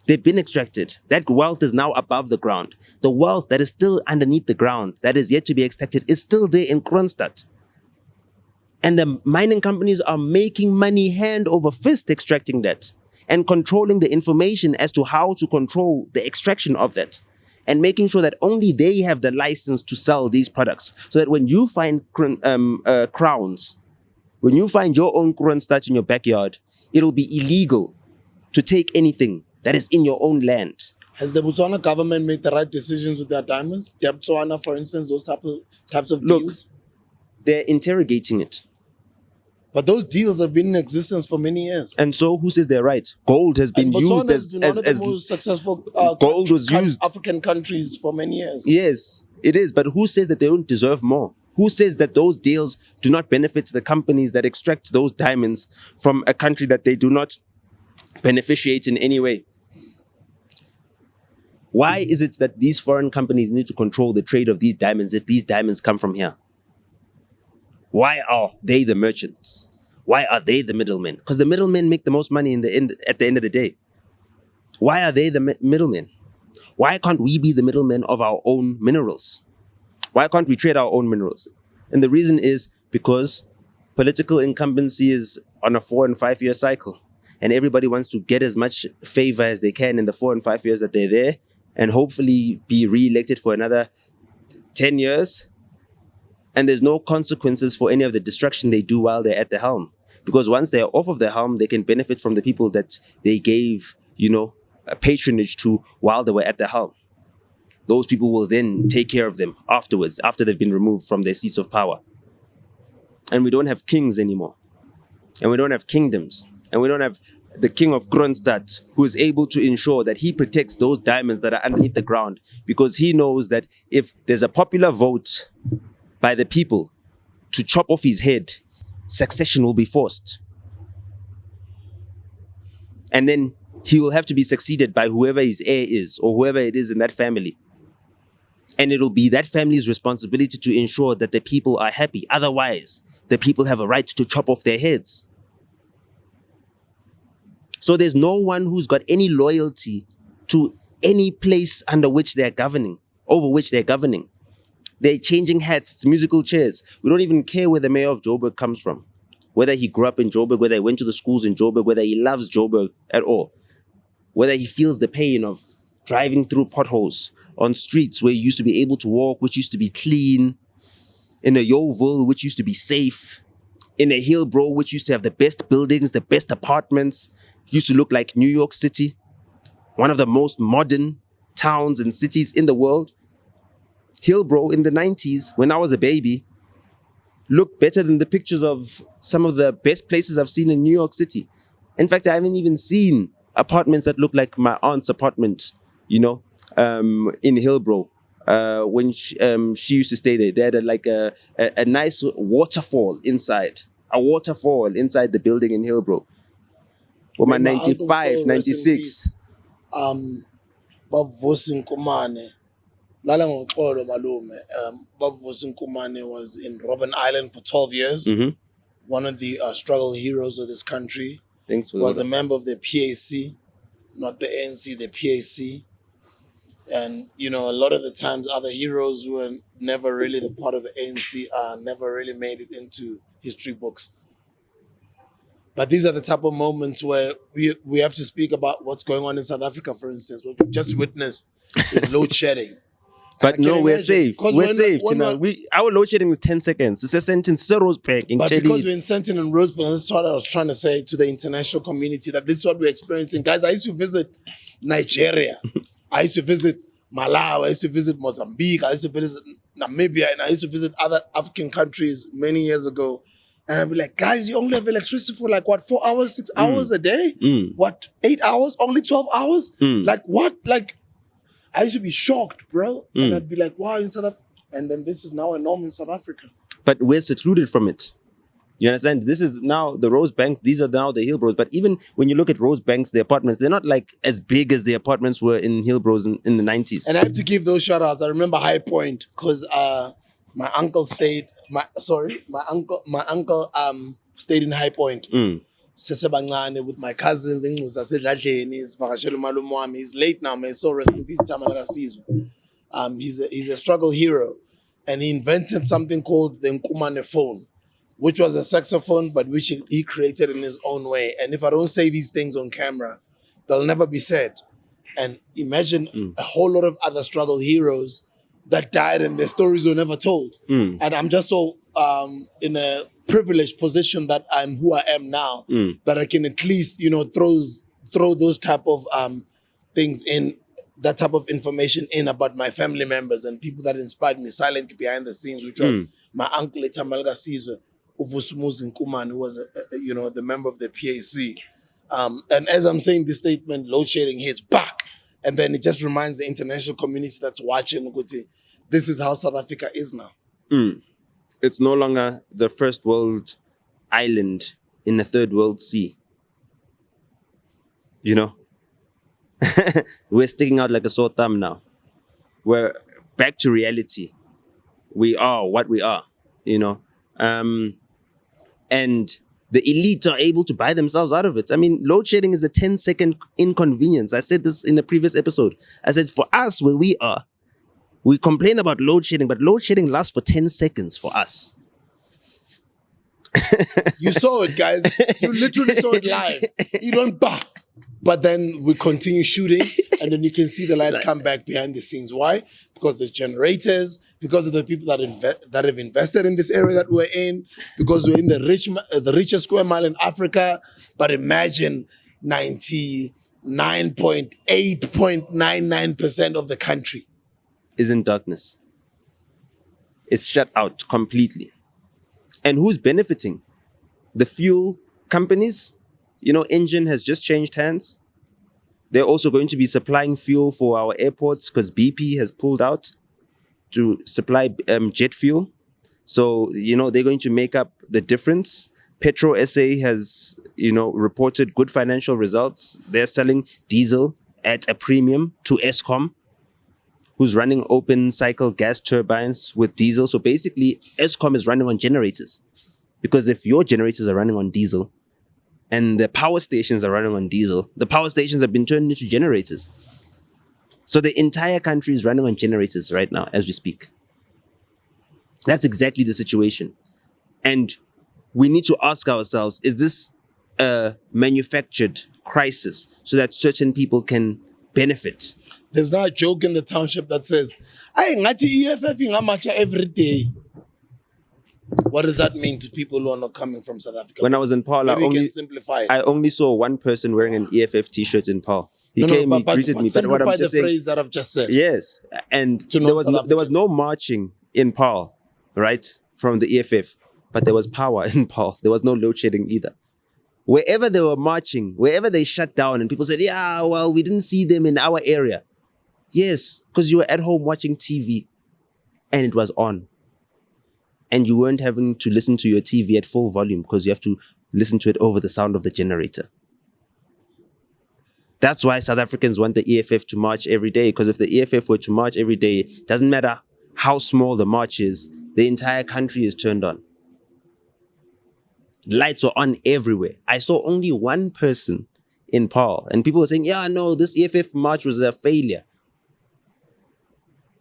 They've been extracted. That wealth is now above the ground. The wealth that is still underneath the ground, that is yet to be extracted, is still there in Kroonstad. And the mining companies are making money hand over fist extracting that and controlling the information as to how to control the extraction of that and making sure that only they have the license to sell these products. So that when you find crowns, when you find your own Kroonstad in your backyard, it'll be illegal to take anything that is in your own land. Has the Botswana government made the right decisions with their diamonds? Botswana, for instance, those types of deals? They're interrogating it. But those deals have been in existence for many years. And so who says they're right? Gold has been used as one of the most successful gold was used African countries for many years. Yes, it is. But who says that they don't deserve more? Who says that those deals do not benefit the companies that extract those diamonds from a country that they do not beneficiate in any way? Why is it that these foreign companies need to control the trade of these diamonds if these diamonds come from here? Why are they the merchants? Why are they the middlemen? Because the middlemen make the most money at the end of the day. Why are they the middlemen? Why can't we be the middlemen of our own minerals? Why can't we trade our own minerals? And the reason is because political incumbency is on a 4 and 5 year cycle. And everybody wants to get as much favor as they can in the 4 and 5 years that they're there and hopefully be re-elected for another 10 years. And there's no consequences for any of the destruction they do while they're at the helm. Because once they're off of the helm, they can benefit from the people that they gave, a patronage to while they were at the helm. Those people will then take care of them afterwards, after they've been removed from their seats of power. And we don't have kings anymore. And we don't have kingdoms. And we don't have the king of Kroonstad who is able to ensure that he protects those diamonds that are underneath the ground, because he knows that if there's a popular vote by the people to chop off his head, succession will be forced. And then he will have to be succeeded by whoever his heir is or whoever it is in that family. And it'll be that family's responsibility to ensure that the people are happy. Otherwise, the people have a right to chop off their heads. So there's no one who's got any loyalty to any place under which they're governing, over which they're governing. They're changing hats, it's musical chairs. We don't even care where the mayor of Joburg comes from. Whether he grew up in Joburg, whether he went to the schools in Joburg, whether he loves Joburg at all. Whether he feels the pain of driving through potholes on streets where you used to be able to walk, which used to be clean, in a Yeovil, which used to be safe, in a Hillbrow, which used to have the best buildings, the best apartments, used to look like New York City, one of the most modern towns and cities in the world. Hillbrow in the 90s, when I was a baby, looked better than the pictures of some of the best places I've seen in New York City. In fact, I haven't even seen apartments that look like my aunt's apartment, in Hillbrow. When she used to stay there, they had a nice waterfall inside. A waterfall inside the building in Hillbrow. Well, my 95, 96. Bavusi Nkumane. Lala ngoxolo malume. Bavusi Nkumane was in Robben Island for 12 years. Mm-hmm. One of the struggle heroes of this country. Thanks for was a member of the PAC, not the ANC, the PAC. And, a lot of the times other heroes who were never really the part of the ANC never really made it into history books. But these are the type of moments where we have to speak about what's going on in South Africa, for instance. What we've just witnessed is load shedding. But no, we're safe. We're safe. Our load shedding is 10 seconds. It's a sentence. But because we're in Sentin and Rosebud, that's what I was trying to say to the international community, that this is what we're experiencing. Guys, I used to visit Nigeria. I used to visit Malawi, I used to visit Mozambique, I used to visit Namibia, and I used to visit other African countries many years ago. And I'd be like, guys, you only have electricity for like, what, 4 hours, 6 hours a day? What, 8 hours? Only 12 hours? Like, what? Like, I used to be shocked, bro. And I'd be like, wow, in South Africa. And then this is now a norm in South Africa. But we're secluded from it. You understand? This is now the Rose Banks. These are now the Hillbros. But even when you look at Rose Banks, the apartments, they're not like as big as the apartments were in Hillbros in the 90s. And I have to give those shout outs. I remember High Point because my uncle stayed, my uncle stayed in High Point. Sesebancane with my cousins. He's late now, man. So rest in peace, Tamalaka Sizwe. He's a struggle hero. And he invented something called the Nkumane phone, which was a saxophone, but which he created in his own way. And if I don't say these things on camera, they'll never be said. And imagine a whole lot of other struggle heroes that died and their stories were never told. And I'm just so in a privileged position that I'm who I am now, that I can at least, you know, throw those type of things in, that type of information in about my family members and people that inspired me silently behind the scenes, which was my uncle Tamalga Sizwe, Uvusumuzi Nkumane, who was the member of the PAC. And as I'm saying this statement, load shedding hits back. And then it just reminds the international community that's watching, this is how South Africa is now. It's no longer the first world island in the third world sea. You know? We're sticking out like a sore thumb now. We're back to reality. We are what we are, you know? And the elite are able to buy themselves out of it. I mean, load shedding is a 10-second inconvenience. I said this in a previous episode. I said, for us, where we are, we complain about load shedding, but load shedding lasts for 10 seconds for us. You saw it, guys. You literally saw it live. You don't back. But then we continue shooting, and then you can see the lights come back behind the scenes. Why? Because there's generators, because of the people that have invested in this area that we're in, because we're in the richest square mile in Africa. But imagine 99.8.99% of the country is in darkness. It's shut out completely. And who's benefiting? The fuel companies. You know, Engine has just changed hands. They're also going to be supplying fuel for our airports because BP has pulled out to supply jet fuel. So, you know, they're going to make up the difference. Petro SA has, you know, reported good financial results. They're selling diesel at a premium to Eskom, who's running open cycle gas turbines with diesel. So basically, Eskom is running on generators. Because if your generators are running on diesel, and the power stations are running on diesel, the power stations have been turned into generators. So the entire country is running on generators right now as we speak. That's exactly the situation. And we need to ask ourselves, is this a manufactured crisis so that certain people can benefit? There's not a joke in the township that says, "I ngati EFF ngamacha every day." What does that mean to people who are not coming from South Africa? When I was in Paul, I only saw one person wearing an EFF t-shirt in Paul. He came, he greeted me. But what I'm just saying, phrase that I've just said. Yes, and there was no marching in Paul, right, from the EFF, but there was power in Paul. There was no load shedding either. Wherever they were marching, wherever they shut down, and people said, "Yeah, well, we didn't see them in our area." Yes, because you were at home watching TV, and it was on. And you weren't having to listen to your TV at full volume because you have to listen to it over the sound of the generator. That's why South Africans want the EFF to march every day, because if the EFF were to march every day, it doesn't matter how small the march is, the entire country is turned on. Lights were on everywhere. I saw only one person in Paul, and people were saying, "Yeah, no, this EFF march was a failure."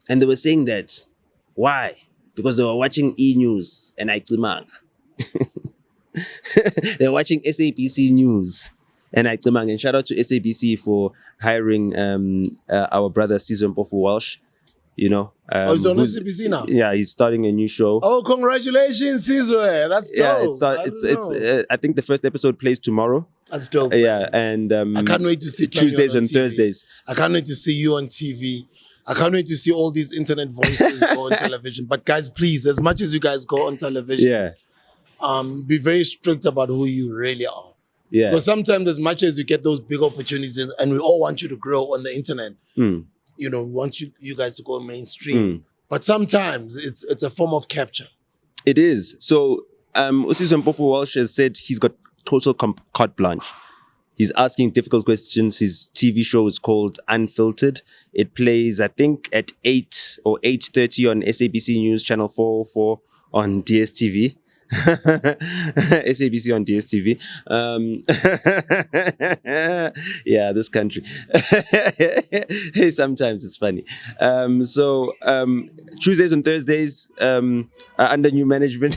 And they were saying that. Why? Because they were watching E-News and Aitimang. They were watching SABC News and Aitimang. And shout out to SABC for hiring our brother Sizwe Mpofu Walsh. You know, he's on SABC now. Yeah, he's starting a new show. Oh, congratulations, Sizwe! That's dope. Yeah, I think the first episode plays tomorrow. That's dope. Yeah, and I can't wait to see Tuesdays and TV. Thursdays. I can't wait to see you on TV. I can't wait to see all these internet voices go on television. But guys, please, as much as you guys go on television, be very strict about who you really are. Yeah. Because sometimes, as much as you get those big opportunities, and we all want you to grow on the internet, you know, we want you guys to go mainstream. But sometimes it's a form of capture. It is. So, Usizwe Mpofu Walsh has said he's got total carte blanche. He's asking difficult questions. His TV show is called Unfiltered. It plays, I think, at 8 or 8:30 on SABC News Channel 404 on DSTV. SABC on DSTV. Yeah, this country. Hey, sometimes it's funny. So Tuesdays and Thursdays are under new management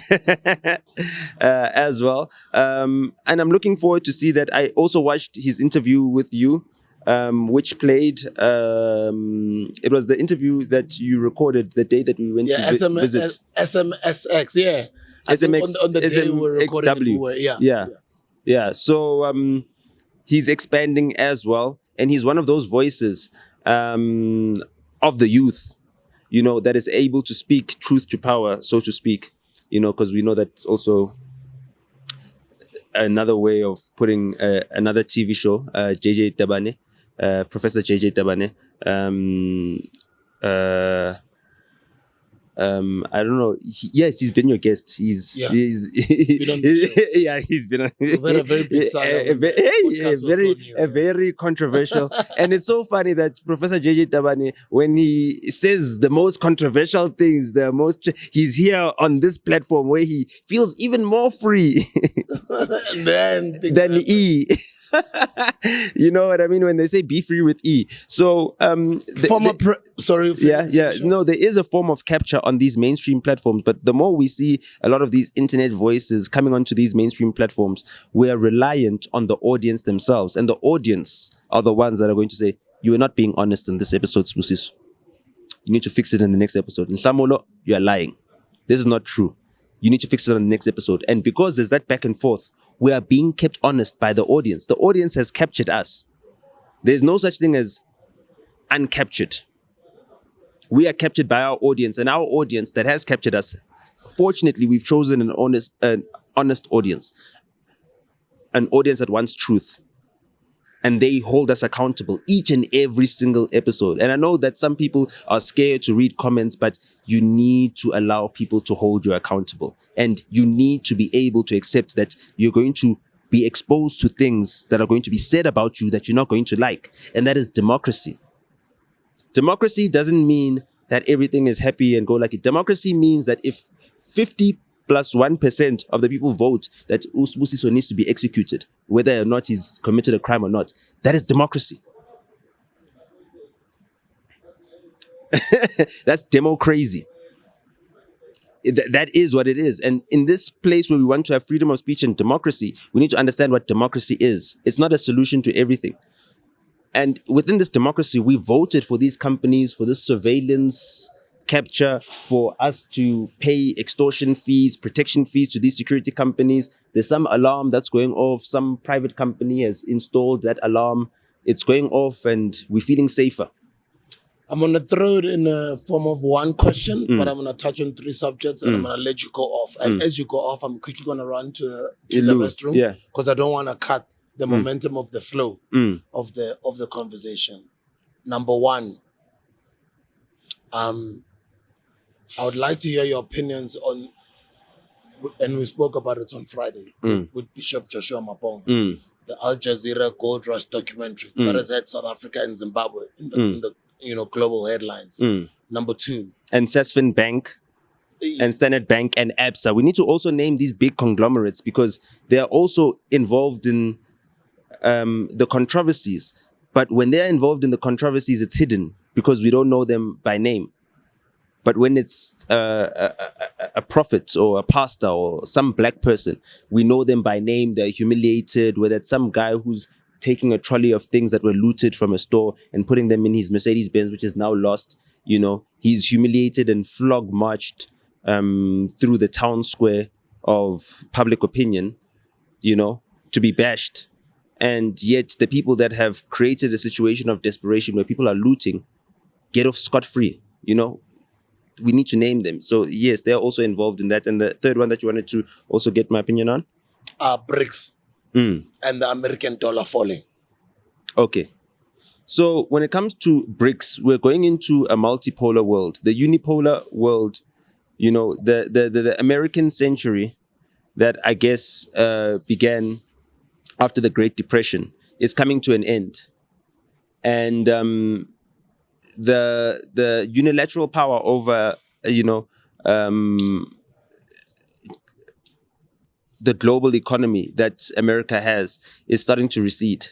as well. And I'm looking forward to see that. I also watched his interview with you, which played. It was the interview that you recorded the day that we went to visit. SMSX, yeah. SMX, on the day we were recording, yeah. So he's expanding as well, and he's one of those voices of the youth, you know, that is able to speak truth to power, so to speak, you know, because we know that's also another way of putting another TV show, JJ Tabane, Professor JJ Tabane. I don't know. Yes, he's been your guest. He's been on the show. Yeah, he's been on. We've had a very big side. Very controversial. And it's so funny that Professor JJ Tabane, when he says the most controversial things, he's here on this platform where he feels even more free than E. You know what I mean when they say be free with E. So no, there is a form of capture on these mainstream platforms, but the more we see a lot of these internet voices coming onto these mainstream platforms, we are reliant on the audience themselves, and the audience are the ones that are going to say, you are not being honest in this episode, Spusis. You need to fix it in the next episode. In Shamolo, you are lying. This is not true. You need to fix it on the next episode. And because there's that back and forth, we are being kept honest by the audience. The audience has captured us. There's no such thing as uncaptured. We are captured by our audience, and our audience that has captured us, fortunately, we've chosen an honest audience. An audience that wants truth. And they hold us accountable each and every single episode. And I know that some people are scared to read comments, but you need to allow people to hold you accountable. And you need to be able to accept that you're going to be exposed to things that are going to be said about you that you're not going to like. And that is democracy. Democracy doesn't mean that everything is happy and go lucky. Democracy means that if 50 plus 1% of the people vote that Usbusiso needs to be executed, whether or not he's committed a crime or not, that is democracy. That's democracy. That is what it is. And in this place where we want to have freedom of speech and democracy, we need to understand what democracy is. It's not a solution to everything. And within this democracy, we voted for these companies, for this surveillance capture, for us to pay extortion fees, protection fees to these security companies. There's some alarm that's going off. Some private company has installed that alarm. It's going off and we're feeling safer. I'm going to throw it in a form of one question, but I'm going to touch on 3 subjects and I'm going to let you go off. And as you go off, I'm quickly going to run to the restroom because I don't want to cut the momentum of the flow of the conversation. Number 1, I would like to hear your opinions on, and we spoke about it on Friday with Bishop Joshua Mapong, the Al Jazeera Gold Rush documentary that has had South Africa and Zimbabwe in the global headlines. Number 2, and Sasfin Bank and Standard Bank and Absa. We need to also name these big conglomerates because they are also involved in the controversies. But when they're involved in the controversies, it's hidden because we don't know them by name. But when it's a prophet or a pastor or some black person, we know them by name. They're humiliated, whether it's some guy who's taking a trolley of things that were looted from a store and putting them in his Mercedes-Benz, which is now lost. You know, he's humiliated and flog-marched through the town square of public opinion, you know, to be bashed. And yet the people that have created a situation of desperation where people are looting get off scot-free. We need to name them. So yes, they're also involved in that. And the third one that you wanted to also get my opinion on? BRICS and the American dollar falling. Okay. So when it comes to BRICS, we're going into a multipolar world. The unipolar world, the American century that I guess began after the Great Depression is coming to an end. And the unilateral power over, the global economy that America has is starting to recede.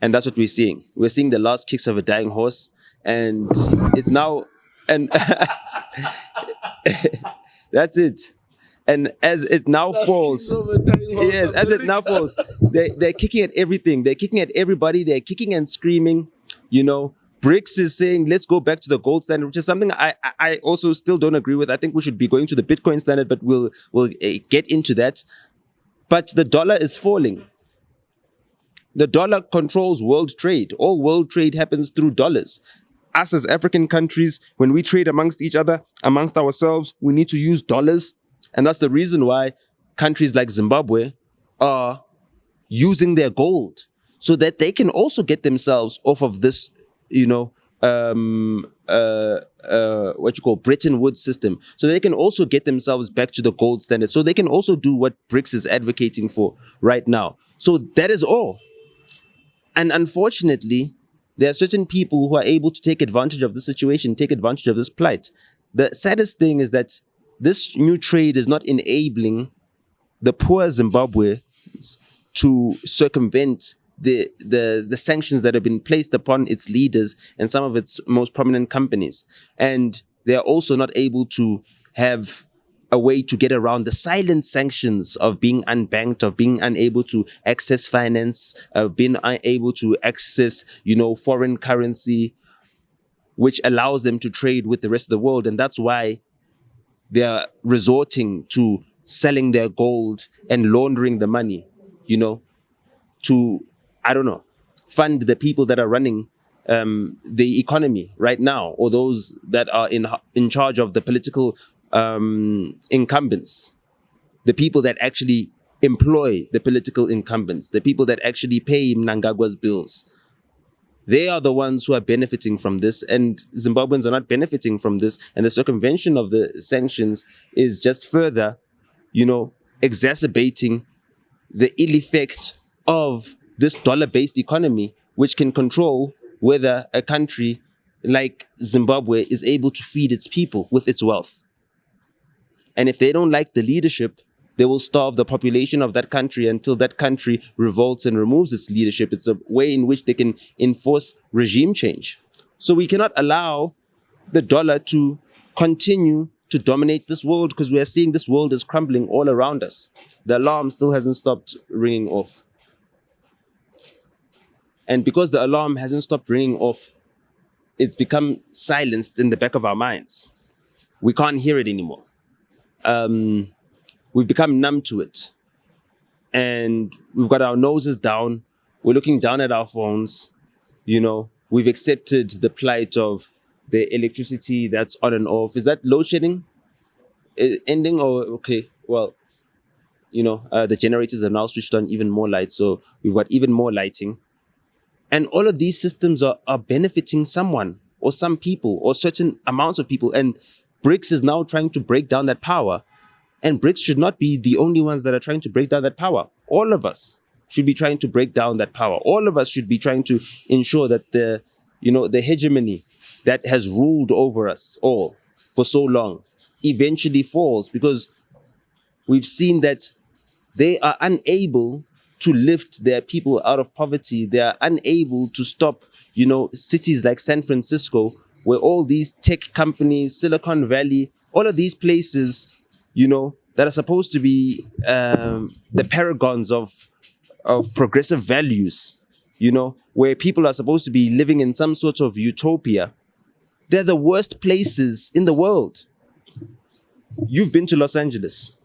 And that's what we're seeing. We're seeing the last kicks of a dying horse. And it's now, and that's it. And as it now falls, yes, as it now falls, they're kicking at everything. They're kicking at everybody. They're kicking and screaming. BRICS is saying, let's go back to the gold standard, which is something I also still don't agree with. I think we should be going to the Bitcoin standard, but we'll get into that. But the dollar is falling. The dollar controls world trade. All world trade happens through dollars. Us as African countries, when we trade amongst each other, amongst ourselves, we need to use dollars. And that's the reason why countries like Zimbabwe are using their gold so that they can also get themselves off of this, Bretton Woods system. So they can also get themselves back to the gold standard. So they can also do what BRICS is advocating for right now. So that is all. And unfortunately, there are certain people who are able to take advantage of the situation, take advantage of this plight. The saddest thing is that this new trade is not enabling the poor Zimbabweans to circumvent the sanctions that have been placed upon its leaders and some of its most prominent companies. And they are also not able to have a way to get around the silent sanctions of being unbanked, of being unable to access finance, of being unable to access, foreign currency, which allows them to trade with the rest of the world. And that's why they're resorting to selling their gold and laundering the money, to, fund the people that are running the economy right now, or those that are in charge of the political incumbents, the people that actually employ the political incumbents, the people that actually pay Mnangagwa's bills. They are the ones who are benefiting from this, and Zimbabweans are not benefiting from this. And the circumvention of the sanctions is just further, exacerbating the ill effect of this dollar-based economy, which can control whether a country like Zimbabwe is able to feed its people with its wealth. And if they don't like the leadership, they will starve the population of that country until that country revolts and removes its leadership. It's a way in which they can enforce regime change. So we cannot allow the dollar to continue to dominate this world, because we are seeing this world is crumbling all around us. The alarm still hasn't stopped ringing off. And because the alarm hasn't stopped ringing off, it's become silenced in the back of our minds. We can't hear it anymore. We've become numb to it. And we've got our noses down. We're looking down at our phones. We've accepted the plight of the electricity that's on and off. Is that load shedding ending? Or, okay, well, the generators are now switched on even more light. So we've got even more lighting. And all of these systems are benefiting someone or some people or certain amounts of people. And BRICS is now trying to break down that power. And BRICS should not be the only ones that are trying to break down that power. All of us should be trying to break down that power. All of us should be trying to ensure that the hegemony that has ruled over us all for so long eventually falls, because we've seen that they are unable to lift their people out of poverty. They are unable to stop, cities like San Francisco, where all these tech companies, Silicon Valley, all of these places, that are supposed to be the paragons of progressive values, where people are supposed to be living in some sort of utopia. They're the worst places in the world. You've been to Los Angeles.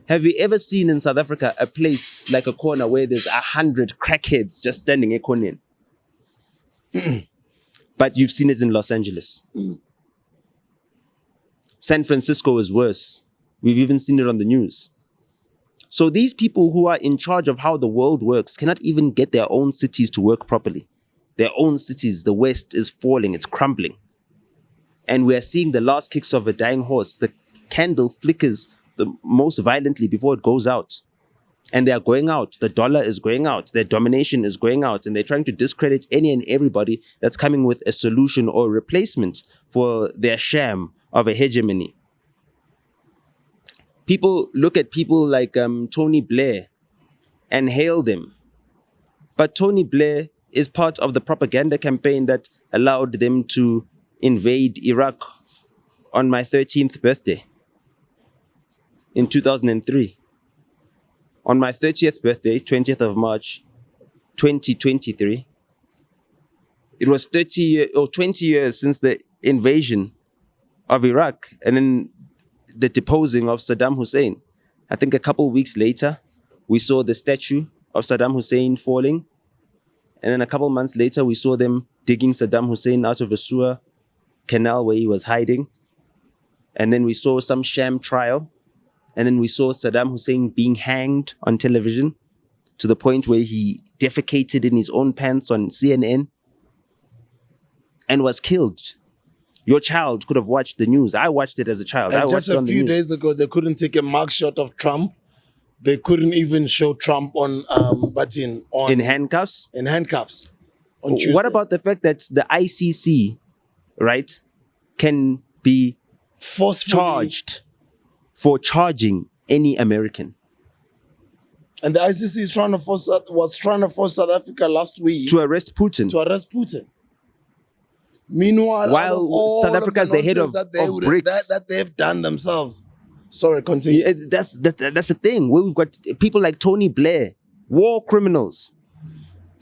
Have you ever seen in South Africa a place like a corner where there's 100 crackheads just standing a corner? But you've seen it in Los Angeles. San Francisco is worse. We've even seen it on the news. So these people who are in charge of how the world works cannot even get their own cities to work properly. Their own cities, the West is falling, it's crumbling. And we're seeing the last kicks of a dying horse. The candle flickers the most violently before it goes out. And they are going out. The dollar is going out. Their domination is going out. And they're trying to discredit any and everybody that's coming with a solution or a replacement for their sham of a hegemony. People look at people like Tony Blair and hail them. But Tony Blair is part of the propaganda campaign that allowed them to invade Iraq on my 13th birthday in 2003. On my 30th birthday, 20th of March, 2023, it was 20 years since the invasion of Iraq and then the deposing of Saddam Hussein. I think a couple weeks later, we saw the statue of Saddam Hussein falling. And then a couple months later, we saw them digging Saddam Hussein out of a sewer canal where he was hiding. And then we saw some sham trial. And then we saw Saddam Hussein being hanged on television to the point where he defecated in his own pants on CNN and was killed. Your child could have watched the news. I watched it as a child. And I just watched it a on the few news. days ago, they couldn't take a mugshot of Trump. They couldn't even show Trump on In handcuffs. in handcuffs. On Tuesday. What about the fact that the ICC, right, can be forcefully charged for charging any American And the ICC is was trying to force South Africa last week to arrest Putin? Meanwhile, While out of all South of Africa is the head nonsense of that BRICS. that they've done themselves. Sorry, continue. Yeah, that's the thing. Where we've got people like Tony Blair, war criminals.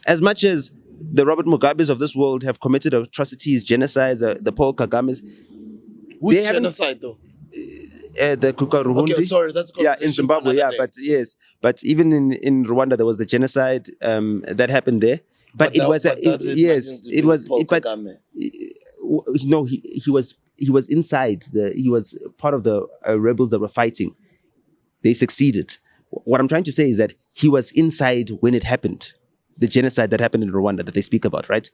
As much as the Robert Mugabes of this world have committed atrocities, genocides, the Paul Kagames. Which genocide though? The Kukaruhundi. Okay, sorry, that's yeah, in Zimbabwe. Yeah, day. but yes, but even in Rwanda there was the genocide that happened there. But it was no, he was inside he was part of the rebels that were fighting. They succeeded. What I'm trying to say is that he was inside when it happened, the genocide that happened in Rwanda that they speak about, right?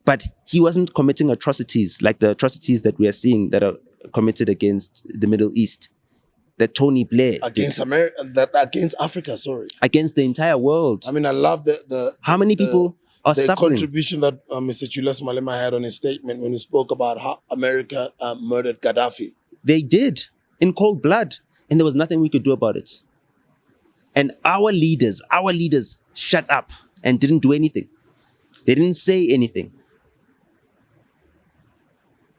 But he wasn't committing atrocities like the atrocities that we are seeing that are committed against the Middle East. That Tony Blair against America, against Africa, sorry, against the entire world. I mean, I love the how many people are the suffering. contribution that Mr. Julius Malema had on his statement when he spoke about how America murdered Gaddafi. They did in cold blood, and there was nothing we could do about it. And our leaders shut up and didn't do anything. They didn't say anything.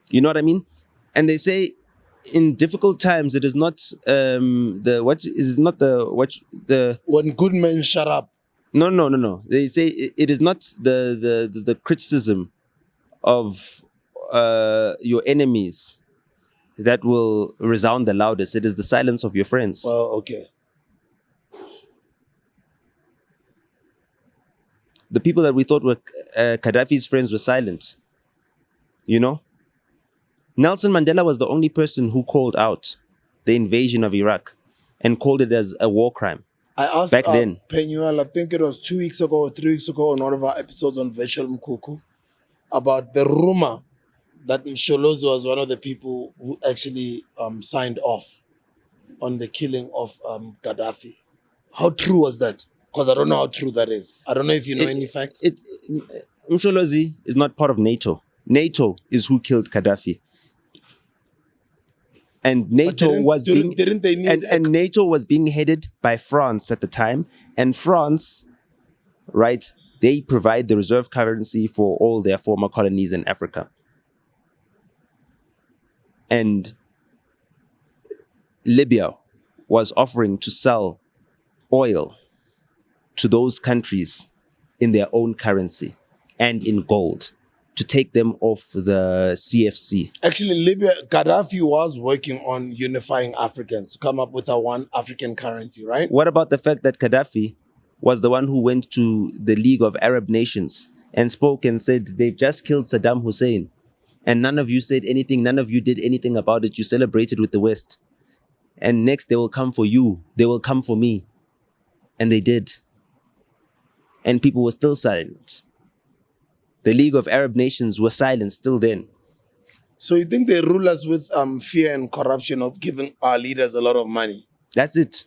You know what I mean? And they say in difficult times it is not when good men shut up. No. They say it is not the criticism of your enemies that will resound the loudest. It is the silence of your friends. Well, okay. The people that we thought were Gaddafi's friends were silent. You know? Nelson Mandela was the only person who called out the invasion of Iraq and called it as a war crime. I asked back then. PENUEL, I think it was 2 weeks ago or 3 weeks ago on one of our episodes on Virtual MKHUKHU about the rumor that Msholozi was one of the people who actually signed off on the killing of Gaddafi. How true was that? Because I don't know how true that is. I don't know if you know any facts. Msholozi is not part of NATO. NATO is who killed Gaddafi. And NATO NATO was being headed by France at the time. And France, right, they provide the reserve currency for all their former colonies in Africa. And Libya was offering to sell oil to those countries in their own currency and in gold to take them off the CFC. Actually, Gaddafi was working on unifying Africans to come up with a one African currency, right? What about the fact that Gaddafi was the one who went to the League of Arab Nations and spoke and said, they've just killed Saddam Hussein. And none of you said anything. None of you did anything about it. You celebrated with the West. And next they will come for you. They will come for me. And they did. And people were still silent. The League of Arab Nations were silent still then. So you think they rule us with fear and corruption of giving our leaders a lot of money? That's it.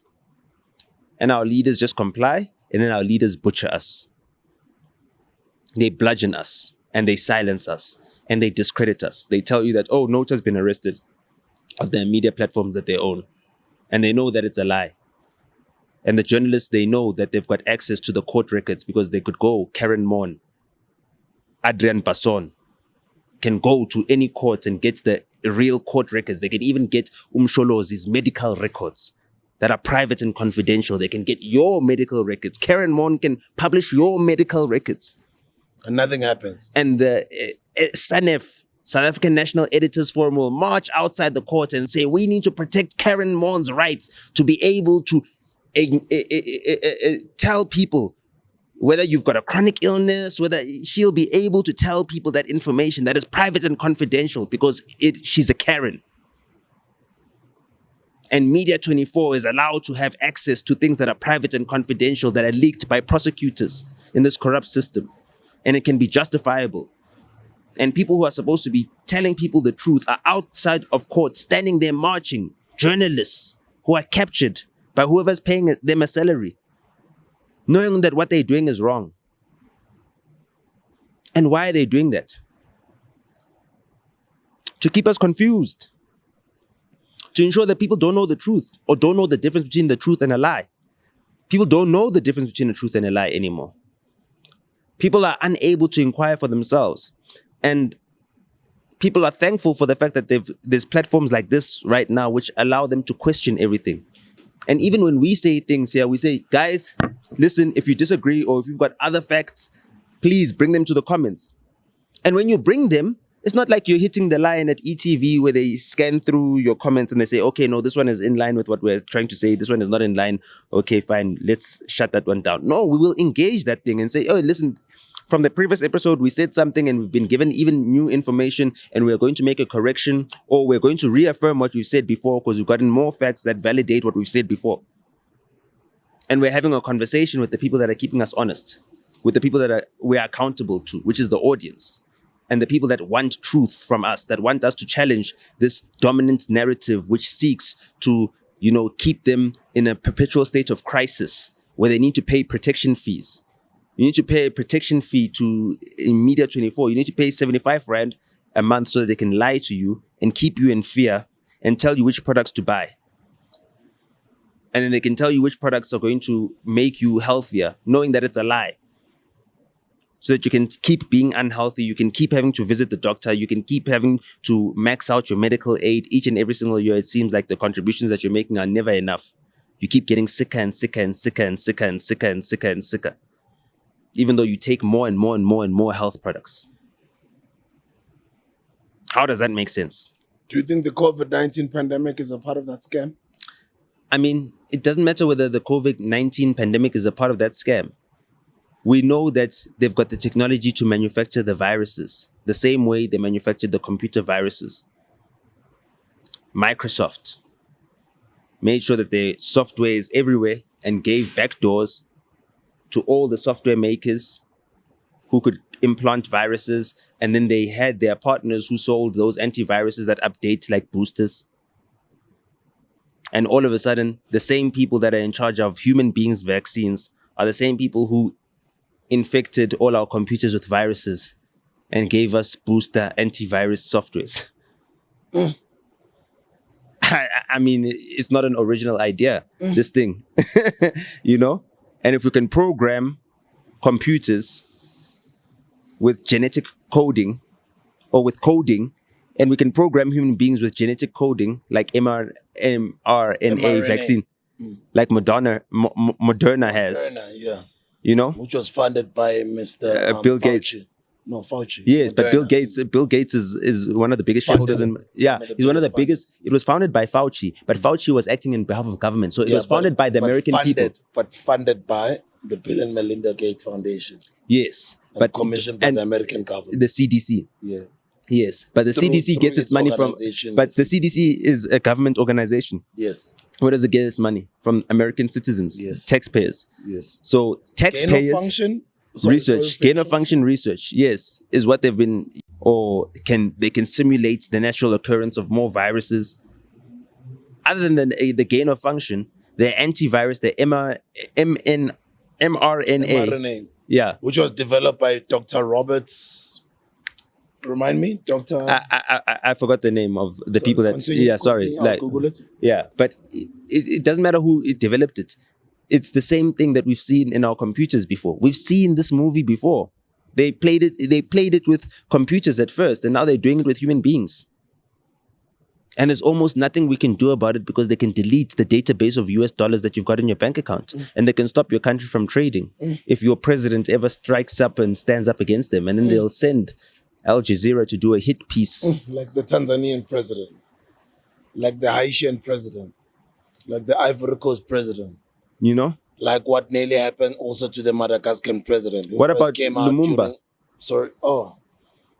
And our leaders just comply, and then our leaders butcher us. They bludgeon us, and they silence us, and they discredit us. They tell you that, oh, NOTA's been arrested on their media platforms that they own. And they know that it's a lie. And the journalists, they know that they've got access to the court records because they could go, Karen Mon, Adrian Basson, can go to any court and get the real court records. They can even get Umsholozi's medical records that are private and confidential. They can get your medical records. Karen Mon can publish your medical records. And nothing happens. And the SANEF, South African National Editors Forum, will march outside the court and say, we need to protect Karen Mon's rights to be able to tell people whether you've got a chronic illness, whether she'll be able to tell people that information that is private and confidential because she's a Karen. And Media 24 is allowed to have access to things that are private and confidential that are leaked by prosecutors in this corrupt system. And it can be justifiable. And people who are supposed to be telling people the truth are outside of court, standing there marching. Journalists who are captured by whoever's paying them a salary, knowing that what they're doing is wrong. And why are they doing that? To keep us confused. To ensure that people don't know the truth or don't know the difference between the truth and a lie. People don't know the difference between the truth and a lie anymore. People are unable to inquire for themselves. And people are thankful for the fact that there's platforms like this right now which allow them to question everything. And even when we say things here, we say, guys, listen, if you disagree or if you've got other facts, please bring them to the comments. And when you bring them, it's not like you're hitting the line at ETV where they scan through your comments and they say, okay, no, this one is in line with what we're trying to say. This one is not in line. Okay, fine. Let's shut that one down. No, we will engage that thing and say, oh, listen, from the previous episode, we said something and we've been given even new information and we're going to make a correction, or we're going to reaffirm what we said before because we've gotten more facts that validate what we've said before. And we're having a conversation with the people that are keeping us honest, with the people that we're accountable to, which is the audience, and the people that want truth from us, that want us to challenge this dominant narrative which seeks to, keep them in a perpetual state of crisis where they need to pay protection fees. You need to pay a protection fee in Media 24. You need to pay 75 Rand a month so that they can lie to you and keep you in fear and tell you which products to buy. And then they can tell you which products are going to make you healthier, knowing that it's a lie. So that you can keep being unhealthy, you can keep having to visit the doctor, you can keep having to max out your medical aid each and every single year. It seems like the contributions that you're making are never enough. You keep getting sicker and sicker and sicker and sicker and sicker and sicker and sicker. Even though you take more and more and more and more health products. How does that make sense? Do you think the COVID-19 pandemic is a part of that scam? I mean, it doesn't matter whether the COVID-19 pandemic is a part of that scam. We know that they've got the technology to manufacture the viruses, the same way they manufactured the computer viruses. Microsoft made sure that their software is everywhere and gave backdoors to all the software makers who could implant viruses. And then they had their partners who sold those antiviruses that update like boosters. And all of a sudden, the same people that are in charge of human beings' vaccines are the same people who infected all our computers with viruses and gave us booster antivirus softwares. I mean, it's not an original idea, this thing, And if we can program computers with genetic coding or with coding, and we can program human beings with genetic coding like mRNA vaccine, like Moderna has. Moderna, yeah. Which was funded by Mr. Bill Gates. Fauci. No, Fauci. Yes, Moderna. But Bill Gates is one of the biggest shareholders he's one of the biggest. It was founded by Fauci, but Fauci was acting in behalf of government. So it was founded by the American people. But funded by the Bill and Melinda Gates Foundation. Yes. but commissioned by the American government. the CDC. Yeah. Yes, but the CDC gets its money from. But the CDC is a government organization. Yes. Where does it get its money? From American citizens, Yes. taxpayers. Yes. So taxpayers. Gain of function Research, gain of function research, yes, is what they've been, or they can simulate the natural occurrence of more viruses. Other than the gain of function, the antivirus, the mRNA, mRNA, yeah, which was developed by Dr. Roberts. Remind me, Dr. I forgot the name of the people that. I'll Google it. Yeah, but it doesn't matter who developed it. It's the same thing that we've seen in our computers before. We've seen this movie before. They played it with computers at first, and now they're doing it with human beings. And there's almost nothing we can do about it because they can delete the database of US dollars that you've got in your bank account. And they can stop your country from trading if your president ever strikes up and stands up against them. And then they'll send Al Jazeera to do a hit piece. Like the Tanzanian president, like the Haitian president, like the Ivory Coast president. You know? Like what nearly happened also to the Madagascan president. What about Lumumba?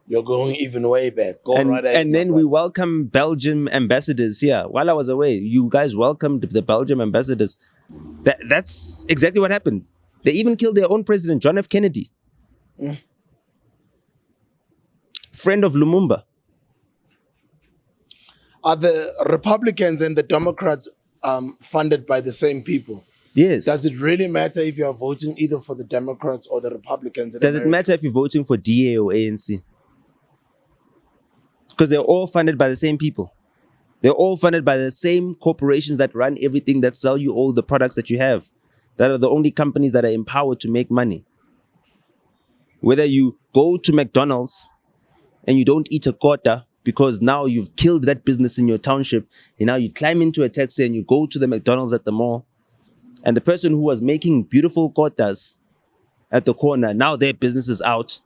You're going even way back. And then we welcome Belgium ambassadors here. While I was away, you guys welcomed the Belgium ambassadors. That's exactly what happened. They even killed their own president, John F. Kennedy. Friend of Lumumba. Are the Republicans and the Democrats funded by the same people? Yes. Does it really matter if you are voting either for the Democrats or the Republicans? Does it matter if you're voting for DA or ANC? Because they're all funded by the same people. They're all funded by the same corporations that run everything, that sell you all the products that you have. That are the only companies that are empowered to make money. Whether you go to McDonald's and you don't eat a quarter because now you've killed that business in your township, and now you climb into a taxi and you go to the McDonald's at the mall, and the person who was making beautiful quarters at the corner, now their business is out.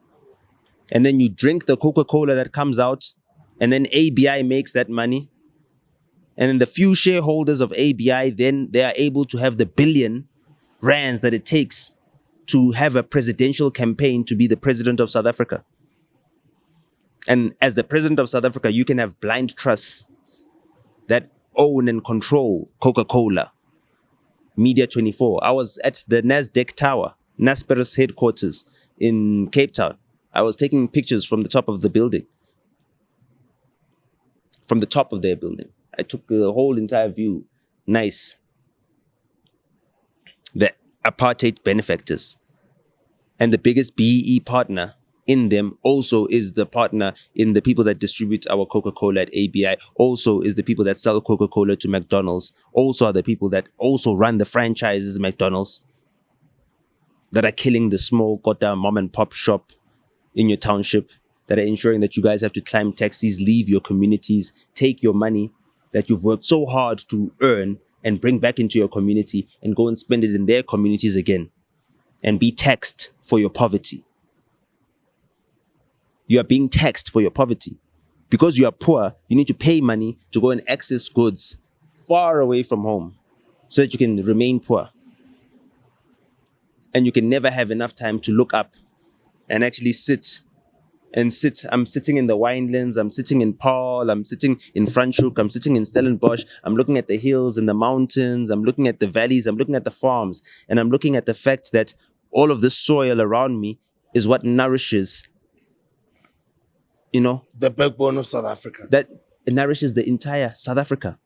And then you drink the Coca-Cola that comes out, and then ABI makes that money. And then the few shareholders of ABI, then they are able to have the billion rands that it takes to have a presidential campaign to be the president of South Africa. And as the president of South Africa, you can have blind trusts that own and control Coca-Cola, Media 24. I was at the Nasdaq Tower, Naspers headquarters in Cape Town. I was taking pictures from the top of the building. From the top of their building. I took the whole entire view. Nice. The apartheid benefactors. And the biggest BEE partner in them also is the partner in the people that distribute our Coca-Cola at ABI, also is the people that sell Coca-Cola to McDonald's, also are the people that also run the franchises McDonald's, that are killing the small kota mom and pop shop in your township, that are ensuring that you guys have to climb taxis, leave your communities, take your money that you've worked so hard to earn and bring back into your community and go and spend it in their communities again and be taxed for your poverty. You are being taxed for your poverty. Because you are poor, you need to pay money to go and access goods far away from home so that you can remain poor. And you can never have enough time to look up and actually sit. I'm sitting in the Winelands, I'm sitting in Paarl, I'm sitting in Franschhoek, I'm sitting in Stellenbosch, I'm looking at the hills and the mountains, I'm looking at the valleys, I'm looking at the farms, and I'm looking at the fact that all of this soil around me is what nourishes, the backbone of South Africa. That nourishes the entire South Africa.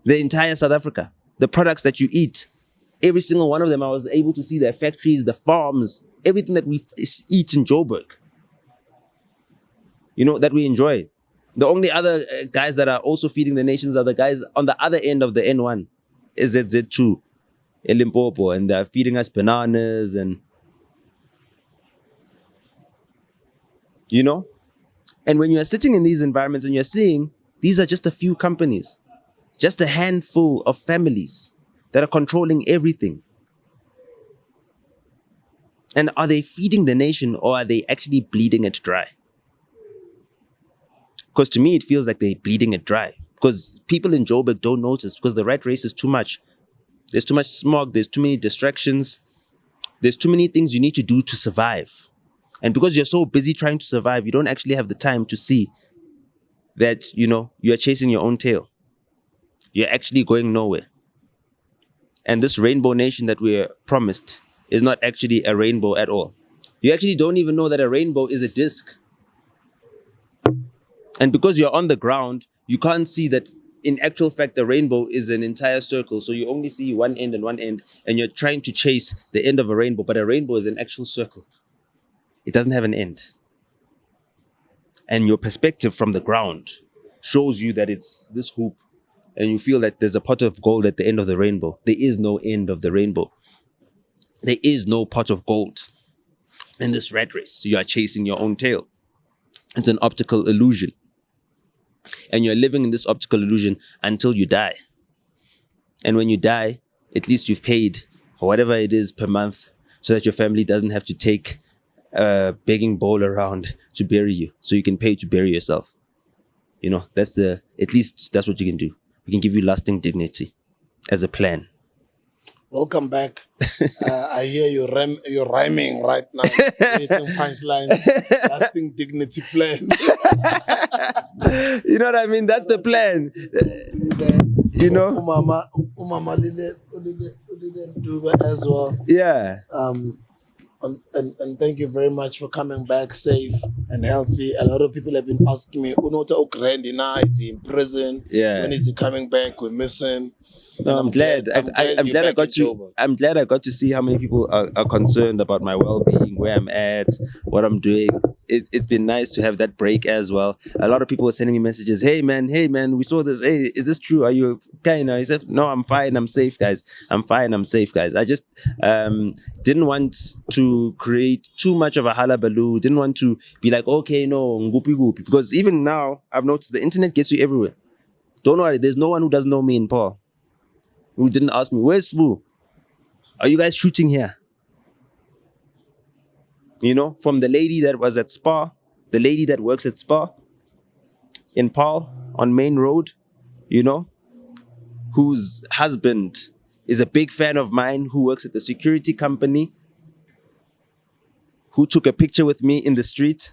The entire South Africa. The products that you eat, every single one of them, I was able to see their factories, the farms, everything that we eat in Joburg. That we enjoy. The only other guys that are also feeding the nations are the guys on the other end of the N1, ZZ2, Limpopo, and they're feeding us bananas and, And when you're sitting in these environments and you're seeing, these are just a few companies, just a handful of families that are controlling everything. And are they feeding the nation, or are they actually bleeding it dry? Because to me, it feels like they're bleeding it dry. Because people in Joburg don't notice, because the rat race is too much. There's too much smog. There's too many distractions. There's too many things you need to do to survive. And because you're so busy trying to survive, you don't actually have the time to see that, you're chasing your own tail. You're actually going nowhere. And this rainbow nation that we're promised is not actually a rainbow at all. You actually don't even know that a rainbow is a disc. And because you're on the ground, you can't see that in actual fact, the rainbow is an entire circle. So you only see one end, and you're trying to chase the end of a rainbow, but a rainbow is an actual circle. It doesn't have an end. And your perspective from the ground shows you that it's this hoop, and you feel that there's a pot of gold at the end of the rainbow. There is no end of the rainbow. There is no pot of gold. In this rat race, you are chasing your own tail. It's an optical illusion. And you're living in this optical illusion until you die. And when you die, at least you've paid whatever it is per month so that your family doesn't have to take a begging bowl around to bury you. So you can pay to bury yourself. At least that's what you can do. We can give you lasting dignity as a plan. Welcome back. I hear you're rhyming right now. Creating punchlines, lasting dignity plan. You know what I mean? That's the plan. Umama didn't do that as well. Yeah. And thank you very much for coming back safe and healthy. A lot of people have been asking me, Unota Ukrendi now, is he in prison? Yeah. When is he coming back? We're missing. No, I'm glad. I'm glad I got to. I'm glad I got to see how many people are concerned about my well-being, where I'm at, what I'm doing. It's been nice to have that break as well. A lot of people were sending me messages. Hey man, we saw this. Hey, is this true? Are you okay now? He said, no, I'm fine. I'm safe, guys. I'm fine. I'm safe, guys. I just didn't want to create too much of a hullabaloo. Didn't want to be like, okay, no, ngoopy goopy. Because even now, I've noticed the internet gets you everywhere. Don't worry, there's no one who doesn't know me in Paul who didn't ask me, where's Smooth? Are you guys shooting here? From the lady that was at Spa, the lady that works at Spa in Paul on Main Road, whose husband is a big fan of mine, who works at the security company, who took a picture with me in the street,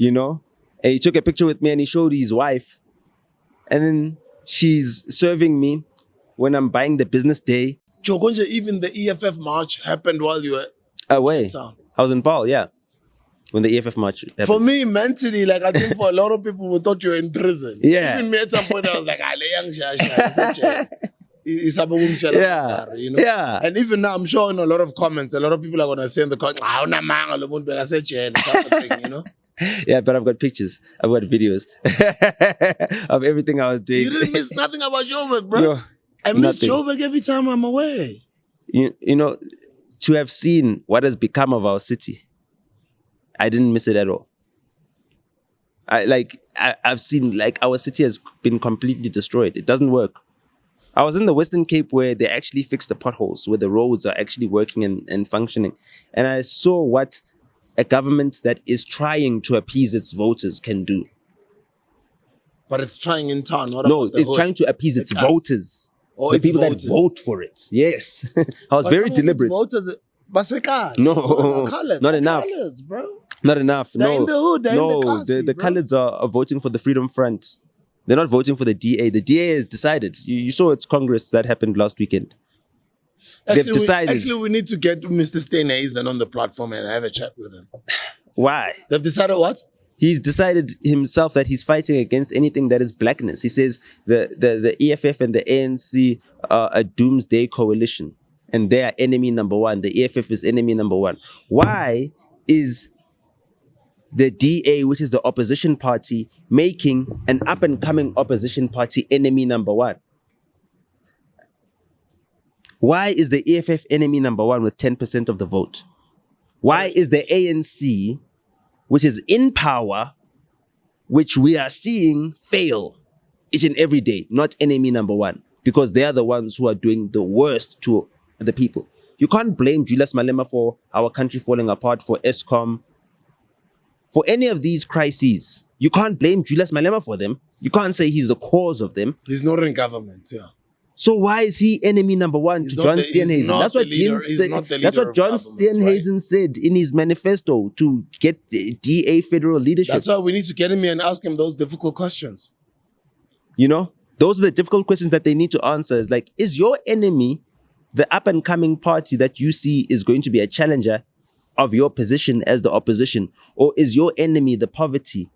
and he took a picture with me and he showed his wife, and then she's serving me when I'm buying the business day. Chogonja, even the EFF march happened while you were away. in town. I was in Paul, yeah. When the EFF march happened. For me, mentally, I think for a lot of people who thought you were in prison. Yeah. Even me at some point, I was like, Yeah. And even now, I'm sure in a lot of comments, a lot of people are going to say in the comments, Yeah, but I've got pictures. I've got videos of everything I was doing. You didn't miss nothing about Joburg, bro. Yo, I miss nothing. Joburg every time I'm away. To have seen what has become of our city, I didn't miss it at all. I've seen our city has been completely destroyed. It doesn't work. I was in the Western Cape where they actually fixed the potholes, where the roads are actually working and functioning. And I saw what a government that is trying to appease its voters can do. But it's trying in town. It's trying to appease its voters. Or the its people voters. that vote for it. Yes. I was very deliberate. Voters, No, not enough. Colours, bro. Not enough. They're in the hood. They're in the Ekasi, the colours are voting for the Freedom Front. They're not voting for the DA. The DA has decided. You saw its Congress that happened last weekend. They've decided. We need to get Mr. Steenhuisen on the platform and have a chat with him. Why? They've decided what? He's decided himself that he's fighting against anything that is blackness. He says the EFF and the ANC are a doomsday coalition and they are enemy number one. The EFF is enemy number one. Why is the DA, which is the opposition party, making an up-and-coming opposition party enemy number one? Why is the EFF enemy number one with 10% of the vote? Why is the ANC, which is in power, which we are seeing fail each and every day, not enemy number one? Because they are the ones who are doing the worst to the people. You can't blame Julius Malema for our country falling apart, for ESCOM, for any of these crises. You can't blame Julius Malema for them. You can't say he's the cause of them. He's not in government, yeah. So why is he enemy number one to John He's Steenhuisen? not That's what the leader. Jim He's said. not the That's leader what of John government, right? Steenhuisen said in his manifesto to get the DA federal leadership. That's why we need to get him here and ask him those difficult questions. You know, those are the difficult questions that they need to answer. It's like, is your enemy the up and coming party that you see is going to be a challenger of your position as the opposition? Or is your enemy the poverty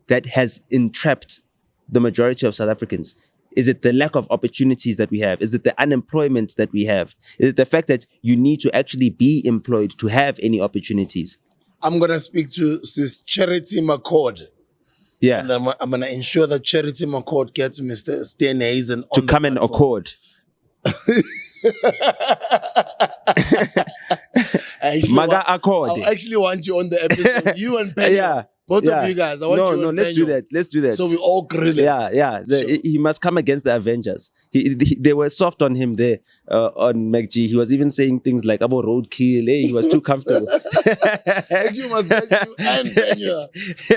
that has entrapped the majority of South Africans? Is it the lack of opportunities that we have? Is it the unemployment that we have? Is it the fact that you need to actually be employed to have any opportunities? I'm going to speak to Sis Charity McCord. Yeah. And I'm going to ensure that Charity McCord gets Mr. Steenhuisen to come and accord. Maga accord. I actually want you on the episode. You and Penny. Yeah. Both of you guys. I want you and let's do that. Let's do that. So we all grill it. Yeah. He must come against the Avengers. They were soft on him there on MacG. He was even saying things like about roadkill. He was too comfortable. You must get you and Kenya.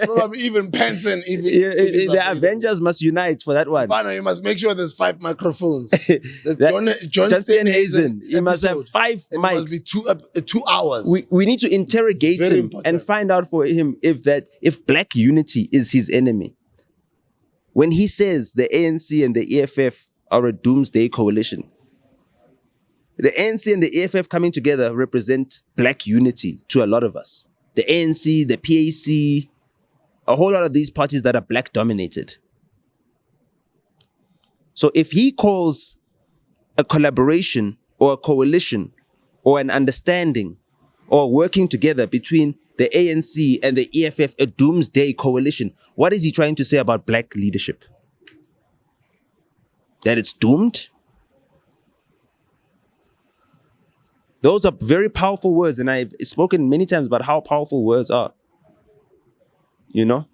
Probably even Penson. The Avengers must unite for that one. Fine, you must make sure there's 5 microphones. John Steenhuisen. He must have 5 mics. It must be 2 hours. We need to interrogate him and find out for him if black unity is his enemy. When he says the ANC and the EFF are a doomsday coalition, the ANC and the EFF coming together represent black unity to a lot of us. The ANC, the PAC, a whole lot of these parties that are black dominated. So if he calls a collaboration or a coalition or an understanding or working together between the ANC and the EFF a doomsday coalition, what is he trying to say about black leadership? That it's doomed? Those are very powerful words, and I've spoken many times about how powerful words are. You know?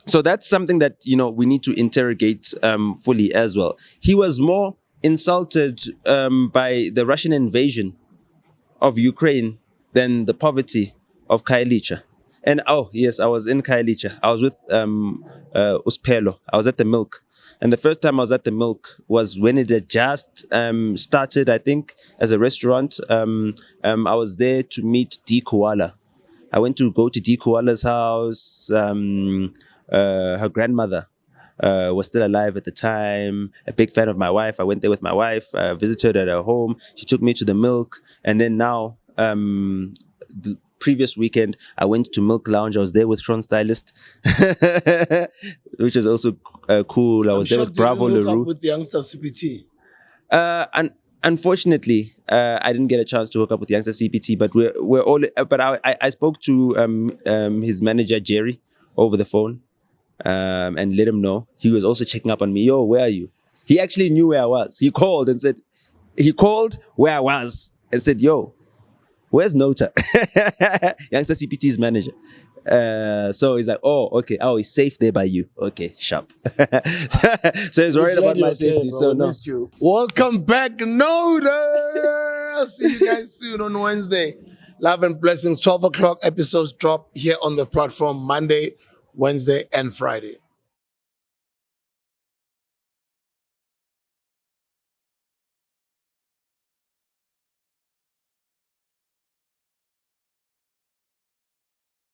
So that's something that, we need to interrogate fully as well. He was more insulted by the Russian invasion of Ukraine than the poverty of Khayelitsha. And yes, I was in Khayelitsha. I was with Uspelo. I was at the Milk. And the first time I was at the Milk was when it had just started, I think, as a restaurant. I was there to meet D. Koala. I went to go to D. Koala's house. Her grandmother was still alive at the time. A big fan of my wife. I went there with my wife. I visited her at her home. She took me to the Milk. And then now, the previous weekend, I went to Milk Lounge. I was there with Sean Stylist, which is also cool. I was there with Bravo LaRue. With the youngster CPT. Unfortunately, I didn't get a chance to hook up with the youngster CPT, but we're all. But I spoke to his manager Jerry over the phone, and let him know. He was also checking up on me. Yo, where are you? He actually knew where I was. He called where I was and said, yo, where's NOTA? Youngster CPT's manager. So he's like, oh, okay. Oh, he's safe there by you. Okay, sharp. So he's worried about my safety. So no. Welcome back, NOTA. I'll see you guys soon on Wednesday. Love and blessings. 12 o'clock episodes drop here on the platform Monday, Wednesday, and Friday.